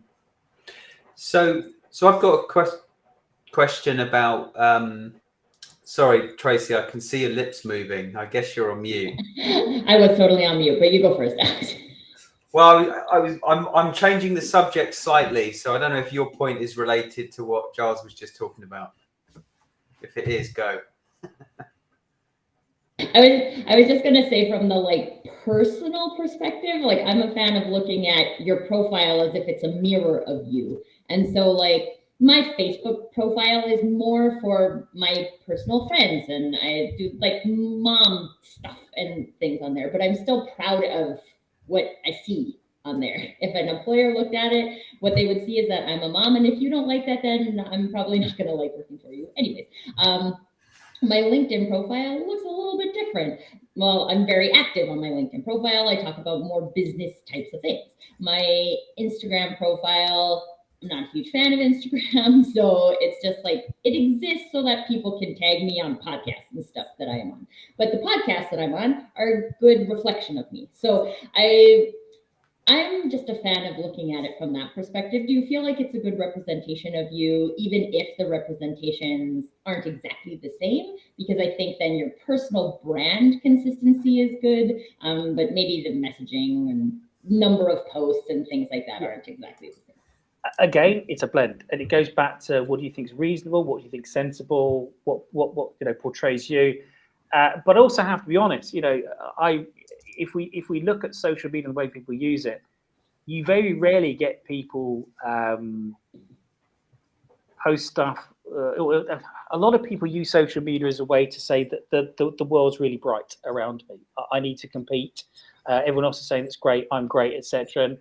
So I've got a question about, sorry, Tracy, I can see your lips moving. I guess you're on mute. I was totally on mute, but you go first, Alex. Well, I'm changing the subject slightly, so I don't know if your point is related to what Giles was just talking about. If it is, go. I was just gonna say, from the personal perspective, I'm a fan of looking at your profile as if it's a mirror of you. And so my Facebook profile is more for my personal friends, and I do mom stuff and things on there, but I'm still proud of what I see on there. If an employer looked at it, what they would see is that I'm a mom, and if you don't like that, then I'm probably not gonna like working for you. Anyways, my LinkedIn profile looks a little bit different. Well, I'm very active on my LinkedIn profile. I talk about more business types of things. My Instagram profile, I'm not a huge fan of Instagram, so it's just it exists so that people can tag me on podcasts and stuff that I am on. But the podcasts that I'm on are a good reflection of me. So I'm just a fan of looking at it from that perspective. Do you feel like it's a good representation of you, even if the representations aren't exactly the same? Because I think then your personal brand consistency is good, but maybe the messaging and number of posts and things like that aren't exactly the same. Again, it's a blend, and it goes back to what do you think is reasonable, what do you think is sensible, what portrays you. But also have to be honest. If we look at social media and the way people use it, you very rarely get people post stuff. A lot of people use social media as a way to say that the world's really bright around me. I need to compete. Everyone else is saying it's great, I'm great, etc.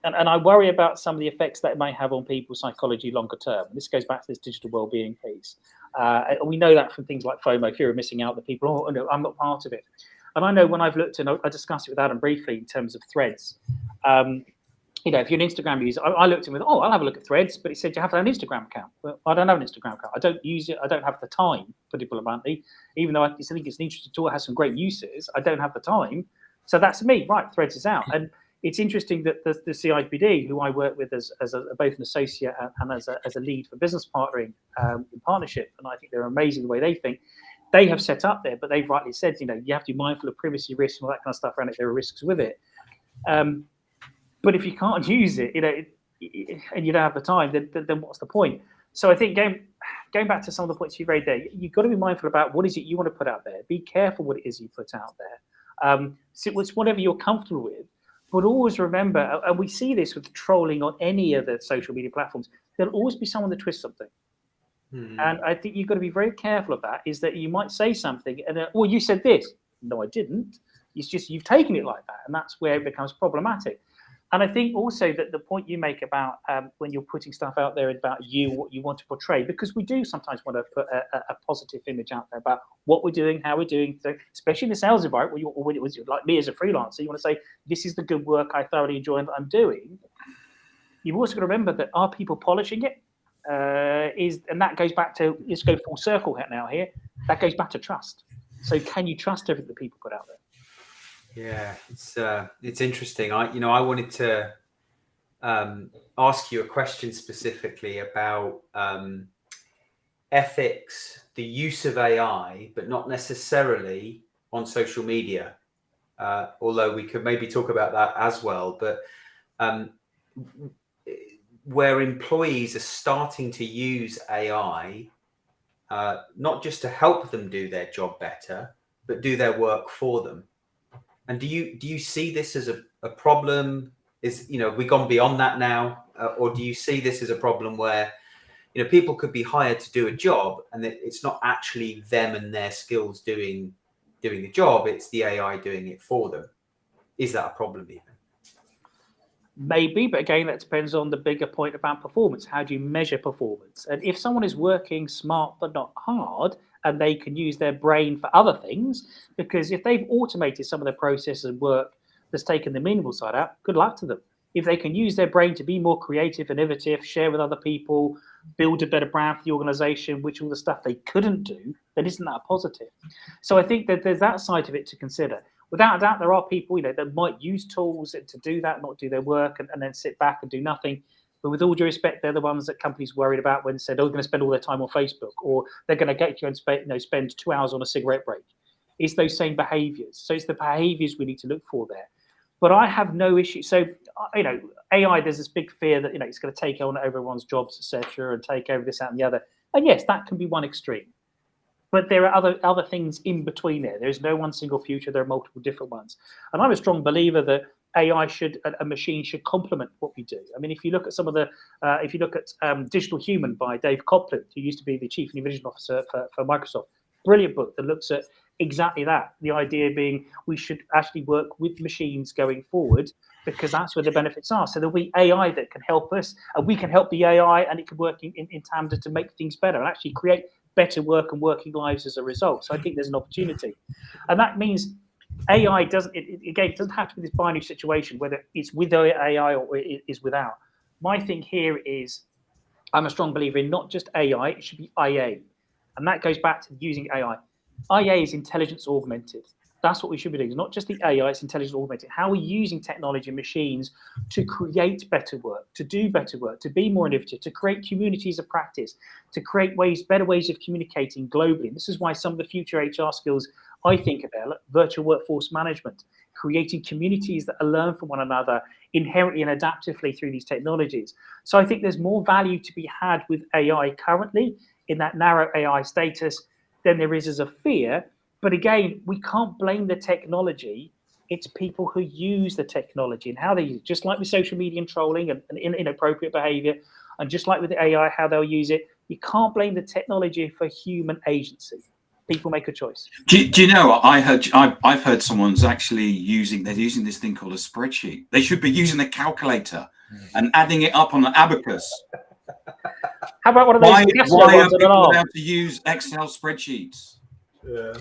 And I worry about some of the effects that it may have on people's psychology longer term. This goes back to this digital well-being piece. We know that from things like FOMO, fear of missing out, that people, oh no, I'm not part of it. And I know when I've looked, and I discussed it with Adam briefly in terms of threads. If you're an Instagram user, I looked in with, I'll have a look at threads, but it said you have to have an Instagram account. Well, I don't have an Instagram account. I don't use it. I don't have the time, put it bluntly. Even though I think it's an interesting tool, it has some great uses, I don't have the time. So that's me, right? Threads is out. And it's interesting that the CIPD, who I work with as both an associate and as a lead for business partnering in partnership, and I think they're amazing the way they think. They have set up there, but they've rightly said, you have to be mindful of privacy risks and all that kind of stuff around it. There are risks with it. But if you can't use it, and you don't have the time, then what's the point? So I think going back to some of the points you made there, you've got to be mindful about what is it you want to put out there. Be careful what it is you put out there. So it's whatever you're comfortable with. But always remember, and we see this with trolling on any of the social media platforms, there'll always be someone that twists something. And I think you've got to be very careful of that, is that you might say something and well, you said this. No, I didn't. It's just you've taken it like that. And that's where it becomes problematic. And I think also that the point you make about when you're putting stuff out there about you, what you want to portray, because we do sometimes want to put a positive image out there about what we're doing, how we're doing, especially in the sales environment, when it was like me as a freelancer, you want to say, this is the good work I thoroughly enjoy and that I'm doing. You've also got to remember that are people polishing it? And that goes back to, let's go full circle now here, that goes back to trust. So can you trust everything that people put out there? Yeah, it's interesting. I wanted to ask you a question specifically about ethics, the use of AI, but not necessarily on social media. Although we could maybe talk about that as well. But where employees are starting to use AI, not just to help them do their job better, but do their work for them. And do you see this as a problem? Have we gone beyond that now? Or do you see this as a problem where, people could be hired to do a job and it's not actually them and their skills doing the job, it's the AI doing it for them? Is that a problem even? Maybe, but again, that depends on the bigger point about performance. How do you measure performance? And if someone is working smart but not hard, and they can use their brain for other things, because if they've automated some of their processes and work that's taken the meaningful side out, good luck to them. If they can use their brain to be more creative, innovative, share with other people, build a better brand for the organization, which all the stuff they couldn't do, then isn't that a positive? So I think that there's that side of it to consider. Without a doubt, there are people, that might use tools to do that, not do their work, and then sit back and do nothing. But with all due respect, they're the ones that companies worried about when they said, they're going to spend all their time on Facebook, or they're going to get you and spend 2 hours on a cigarette break. It's those same behaviors. So it's the behaviors we need to look for there. But I have no issue. So, AI, there's this big fear that, it's going to take on everyone's jobs, etc., and take over this, that, and the other. And yes, that can be one extreme. But there are other things in between there. There is no one single future. There are multiple different ones. And I'm a strong believer that AI a machine should complement what we do. I mean, if you look at some of the, if you look at Digital Human by Dave Copland, who used to be the Chief Innovation Officer for Microsoft, brilliant book that looks at exactly that. The idea being we should actually work with machines going forward, because that's where the benefits are. So there'll be AI that can help us, and we can help the AI, and it can work in tandem to make things better and actually create better work and working lives as a result. So I think there's an opportunity. And that means AI doesn't have to be this binary situation, whether it's with AI or it is without. My thing here is I'm a strong believer in not just AI, it should be IA. And that goes back to using AI. IA is intelligence augmented. That's what we should be doing. It's not just the AI, it's intelligence augmented. How are we using technology and machines to create better work, to do better work, to be more innovative, to create communities of practice, to create better ways of communicating globally. And this is why some of the future HR skills I think about, virtual workforce management, creating communities that learn from one another inherently and adaptively through these technologies. So I think there's more value to be had with AI currently in that narrow AI status than there is as a fear. But again, we can't blame the technology. It's people who use the technology and how they use it. Just like with social media and trolling and inappropriate behavior, and just like with the AI, how they'll use it. You can't blame the technology for human agency. People make a choice. Do you know? I've heard someone's actually using this thing called a spreadsheet. They should be using a calculator and adding it up on an abacus. How about one of those? Why are people allowed to use Excel spreadsheets? Yeah.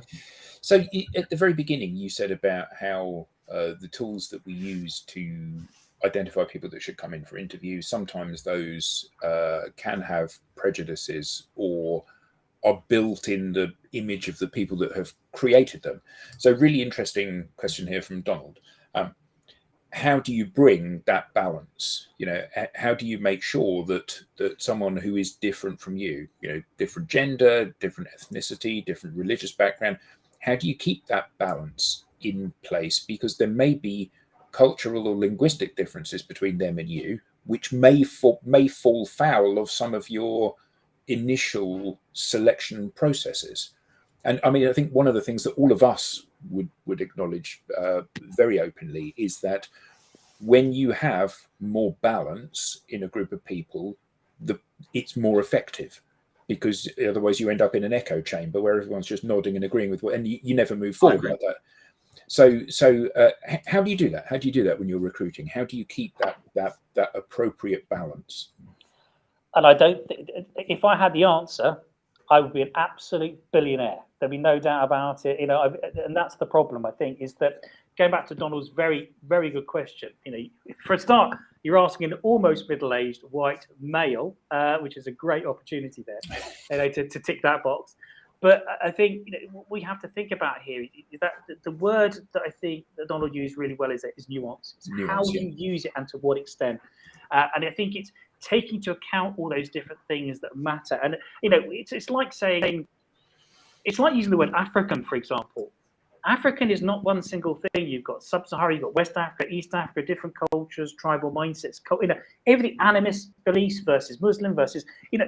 So at the very beginning, you said about how the tools that we use to identify people that should come in for interviews, sometimes those can have prejudices or are built in the image of the people that have created them. So really interesting question here from Donald. how do you bring that balance? You know, how do you make sure that someone who is different from you, you know, different gender, different ethnicity, different religious background, how do you keep that balance in place? Because there may be cultural or linguistic differences between them and you, which may fall foul of some of your initial selection processes. And I mean, I think one of the things that all of us would acknowledge very openly is that when you have more balance in a group of people, it's more effective, because otherwise you end up in an echo chamber where everyone's just nodding and agreeing with what, and you never move forward like that. So how do you do that? How do you do that when you're recruiting? How do you keep that appropriate balance? And I don't think, if I had the answer, I would be an absolute billionaire. There'd be no doubt about it. You know, and that's the problem, I think, is that going back to Donald's very, very good question. You know, for a start, you're asking an almost middle-aged white male, which is a great opportunity there, you know, to tick that box. But I think, you know, what we have to think about here is that the word that I think that Donald used really well is nuance. It's how you use it and to what extent. And I think it's taking into account all those different things that matter. And, you know, it's like saying, it's like using the word African, for example. African is not one single thing. You've got Sub-Saharan, you've got West Africa, East Africa, different cultures, tribal mindsets, you know, everything, animist beliefs versus Muslim versus, you know,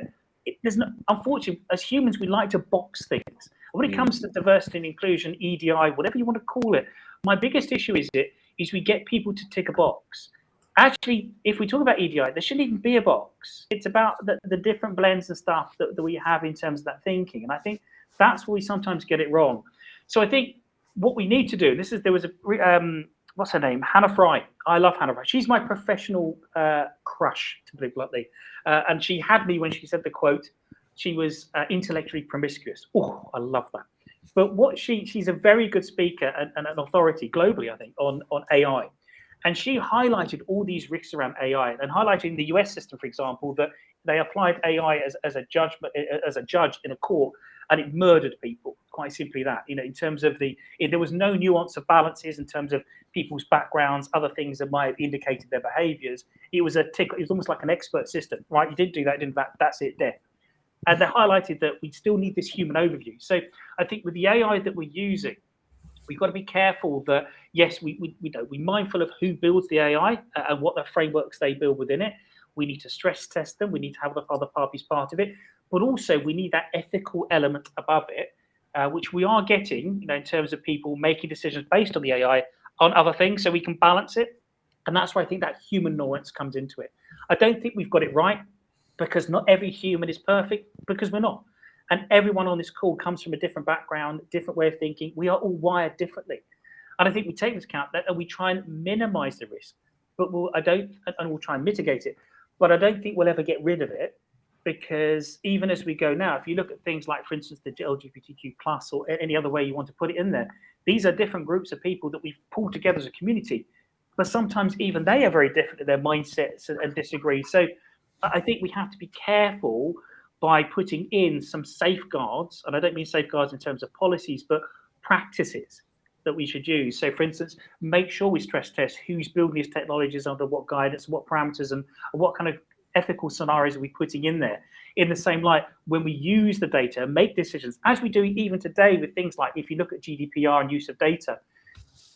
there's no, unfortunately, as humans, we like to box things. When it comes to diversity and inclusion, EDI, whatever you want to call it, my biggest issue is we get people to tick a box. Actually, if we talk about EDI, there shouldn't even be a box. It's about the different blends and stuff that we have in terms of that thinking. And I think that's where we sometimes get it wrong. So I think what we need to do, there was a, what's her name? Hannah Fry. I love Hannah Fry. She's my professional crush, to put it bluntly. And she had me when she said the quote, she was intellectually promiscuous. Oh, I love that. But she's a very good speaker and an authority globally, I think, on AI. And she highlighted all these risks around AI and highlighted in the US system, for example, that they applied AI as a judge in a court, and it murdered people. Quite simply that, you know, in terms of there was no nuance of balances in terms of people's backgrounds, other things that might have indicated their behaviors. It was almost like an expert system, right? You didn't do that, didn't that? That's it, death. And they highlighted that we still need this human overview. So I think with the AI that we're using, we've got to be careful that, yes, we're mindful of who builds the AI and what the frameworks they build within it. We need to stress test them. We need to have the other parties part of it. But also we need that ethical element above it, which we are getting, you know, in terms of people making decisions based on the AI on other things, so we can balance it. And that's where I think that human nuance comes into it. I don't think we've got it right, because not every human is perfect, because we're not. And everyone on this call comes from a different background, different way of thinking. We are all wired differently. And I think we take into account that and we try and minimize the risk, but we'll try and mitigate it. But I don't think we'll ever get rid of it, because even as we go now, if you look at things like, for instance, the LGBTQ plus or any other way you want to put it in there, these are different groups of people that we've pulled together as a community. But sometimes even they are very different in their mindsets and disagree. So I think we have to be careful by putting in some safeguards, and I don't mean safeguards in terms of policies, but practices that we should use. So, for instance, make sure we stress test who's building these technologies, under what guidance, what parameters, and what kind of ethical scenarios are we putting in there. In the same light, when we use the data, make decisions, as we do even today with things like, if you look at GDPR and use of data,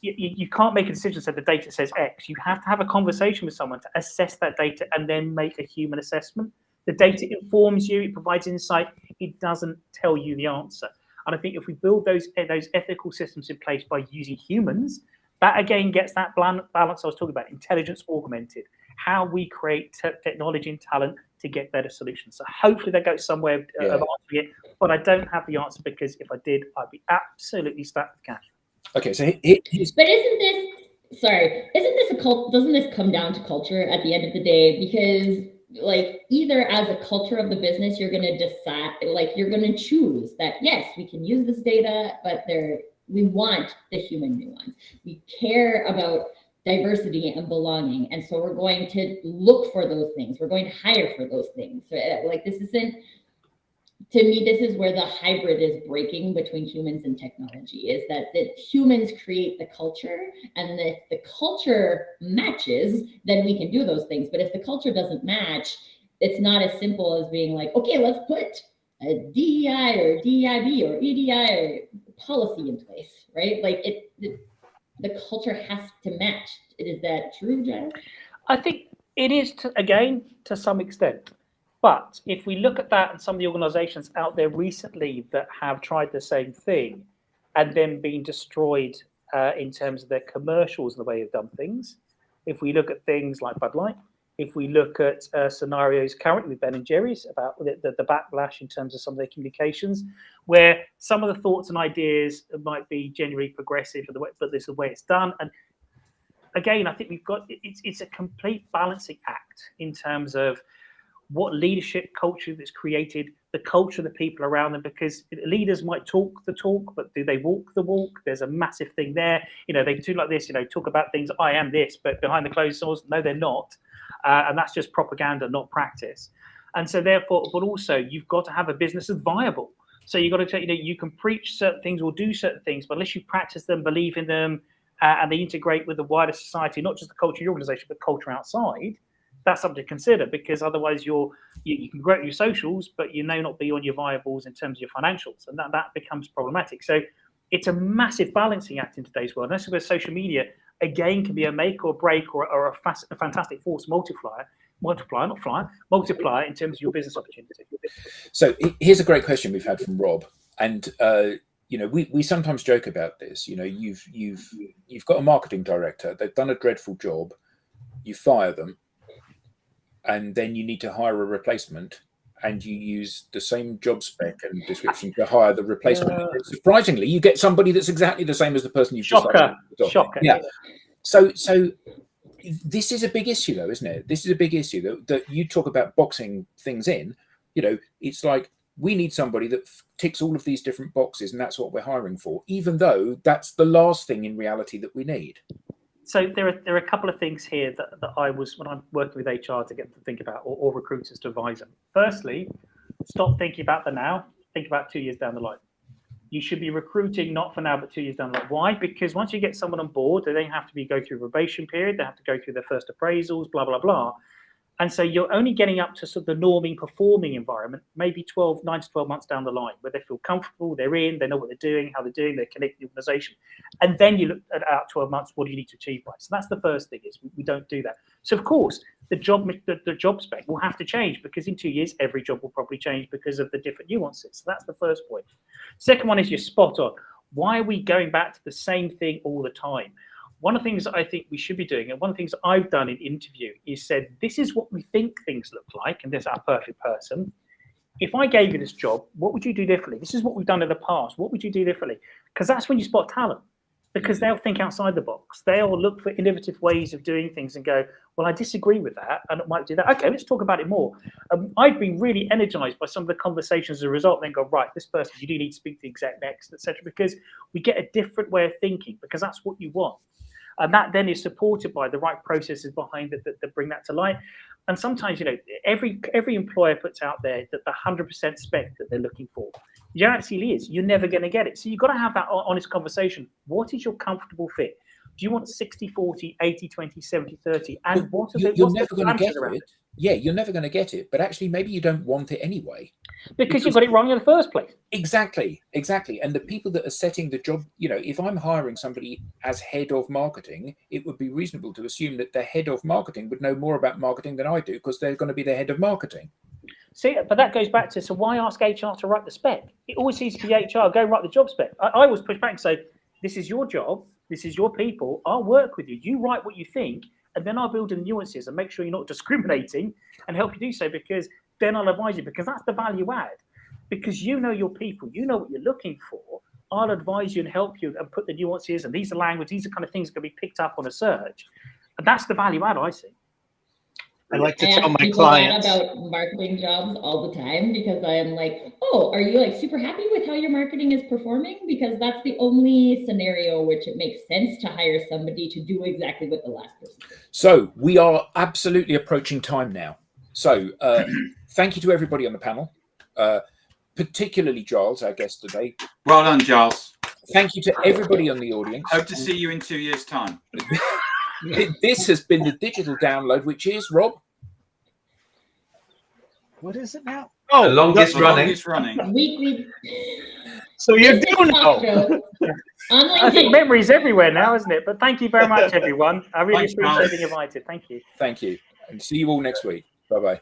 you can't make a decision so the data says X. You have to have a conversation with someone to assess that data and then make a human assessment. The data informs you, it provides insight, it doesn't tell you the answer. And I think if we build those ethical systems in place by using humans, that again gets that balance I was talking about, intelligence augmented, how we create technology and talent to get better solutions. So hopefully that goes somewhere of answering it, but I don't have the answer, because if I did, I'd be absolutely stacked with cash. Okay, so but doesn't this come down to culture at the end of the day? Because like, either as a culture of the business, you're going to decide, like, you're going to choose that, yes, we can use this data, but we want the human nuance. We care about diversity and belonging. And so we're going to look for those things. We're going to hire for those things. So, like, this isn't, to me, this is where the hybrid is breaking between humans and technology, is that humans create the culture, and if the culture matches, then we can do those things. But if the culture doesn't match, it's not as simple as being like, okay, let's put a DEI or DEIB or EDI policy in place, right? Like the culture has to match. Is that true, Giles? I think it is, again, to some extent. But if we look at that and some of the organizations out there recently that have tried the same thing and then been destroyed in terms of their commercials and the way they've done things, if we look at things like Bud Light, if we look at scenarios currently with Ben & Jerry's about the backlash in terms of some of their communications, where some of the thoughts and ideas might be genuinely progressive, but this is the way it's done. And again, I think we've got, it's a complete balancing act in terms of what leadership culture that's created, the culture of the people around them, because leaders might talk the talk, but do they walk the walk? There's a massive thing there. They do like this, talk about things, I am this, but behind the closed doors, no, they're not. And that's just propaganda, not practice. And so therefore, but also you've got to have a business that's viable. So you've got to take, you can preach certain things or do certain things, but unless you practice them, believe in them, and they integrate with the wider society, not just the culture of your organization, but culture outside, that's something to consider, because otherwise you can grow your socials, but you may not be on your viables in terms of your financials, and that becomes problematic. So it's a massive balancing act in today's world. And that's where social media, again, can be a make or break or a fantastic force multiplier in terms of your business opportunity. So here's a great question we've had from Rob, and we sometimes joke about this. You've got a marketing director, they've done a dreadful job, you fire them, and then you need to hire a replacement, and you use the same job spec and description to hire the replacement. Surprisingly, you get somebody that's exactly the same as the person you've just hired. Shocker. Yeah. So this is a big issue, though, isn't it? This is a big issue that you talk about boxing things in. It's like, we need somebody that ticks all of these different boxes, and that's what we're hiring for, even though that's the last thing in reality that we need. So there are a couple of things here that I was, when I'm working with HR to get them to think about, or recruiters to advise them. Firstly, stop thinking about the now, think about 2 years down the line. You should be recruiting not for now, but 2 years down the line. Why? Because once you get someone on board, they then have to go through a probation period, they have to go through their first appraisals, blah, blah, blah. And so you're only getting up to sort of the norming, performing environment, maybe 9 to 12 months down the line, where they feel comfortable, they're in, they know what they're doing, how they're doing, they're connected to the organization. And then you look at out 12 months, what do you need to achieve by? So that's the first thing, is we don't do that. So of course, the job spec will have to change, because in 2 years, every job will probably change because of the different nuances. So that's the first point. Second one is you're spot on. Why are we going back to the same thing all the time? One of the things that I think we should be doing, and one of the things that I've done in interview, is said, this is what we think things look like, and this is our perfect person. If I gave you this job, what would you do differently? This is what we've done in the past. What would you do differently? Because that's when you spot talent, because they'll think outside the box. They'll look for innovative ways of doing things and go, well, I disagree with that, and it might do that. Okay, let's talk about it more. I've been really energized by some of the conversations as a result, and then go, right, this person, you do need to speak to the exec next, etc., because we get a different way of thinking, because that's what you want. And that then is supported by the right processes behind it that bring that to light. And sometimes, every employer puts out there that the 100% spec that they're looking for. The reality is, you're never going to get it. So you've got to have that honest conversation. What is your comfortable fit? Do you want 60-40, 80-20, 70-30? And what are you're never going to get it. Yeah, you're never going to get it. But actually, maybe you don't want it anyway. Because you got it wrong in the first place. Exactly. And the people that are setting the job, if I'm hiring somebody as head of marketing, it would be reasonable to assume that the head of marketing would know more about marketing than I do, because they're going to be the head of marketing. See, but that goes back to, so why ask HR to write the spec? It always needs to be HR, go write the job spec. I always push back and say, this is your job, this is your people, I'll work with you. You write what you think, and then I'll build in nuances and make sure you're not discriminating and help you do so, because then I'll advise you, because that's the value add. Because you know your people, you know what you're looking for. I'll advise you and help you and put the nuances, and these are language, these are kind of things that can be picked up on a search. And that's the value add I see. I like to tell my clients about marketing jobs all the time, because I am like, oh, are you like super happy with how your marketing is performing? Because that's the only scenario which it makes sense to hire somebody to do exactly what the last person did. So we are absolutely approaching time now. So thank you to everybody on the panel. particularly Giles, our guest today. Well done, Giles. Thank you to everybody on the audience. Hope to see you in 2 years' time. This has been the digital download, which is, Rob? What is it now? The longest The running. longest running. Weekly. So you business do talk know. show on I think LinkedIn. memory's everywhere now, isn't it? But thank you very much, everyone. I really Thanks, appreciate Giles. being invited. Thank you. Thank you. And see you all next week. Bye-bye.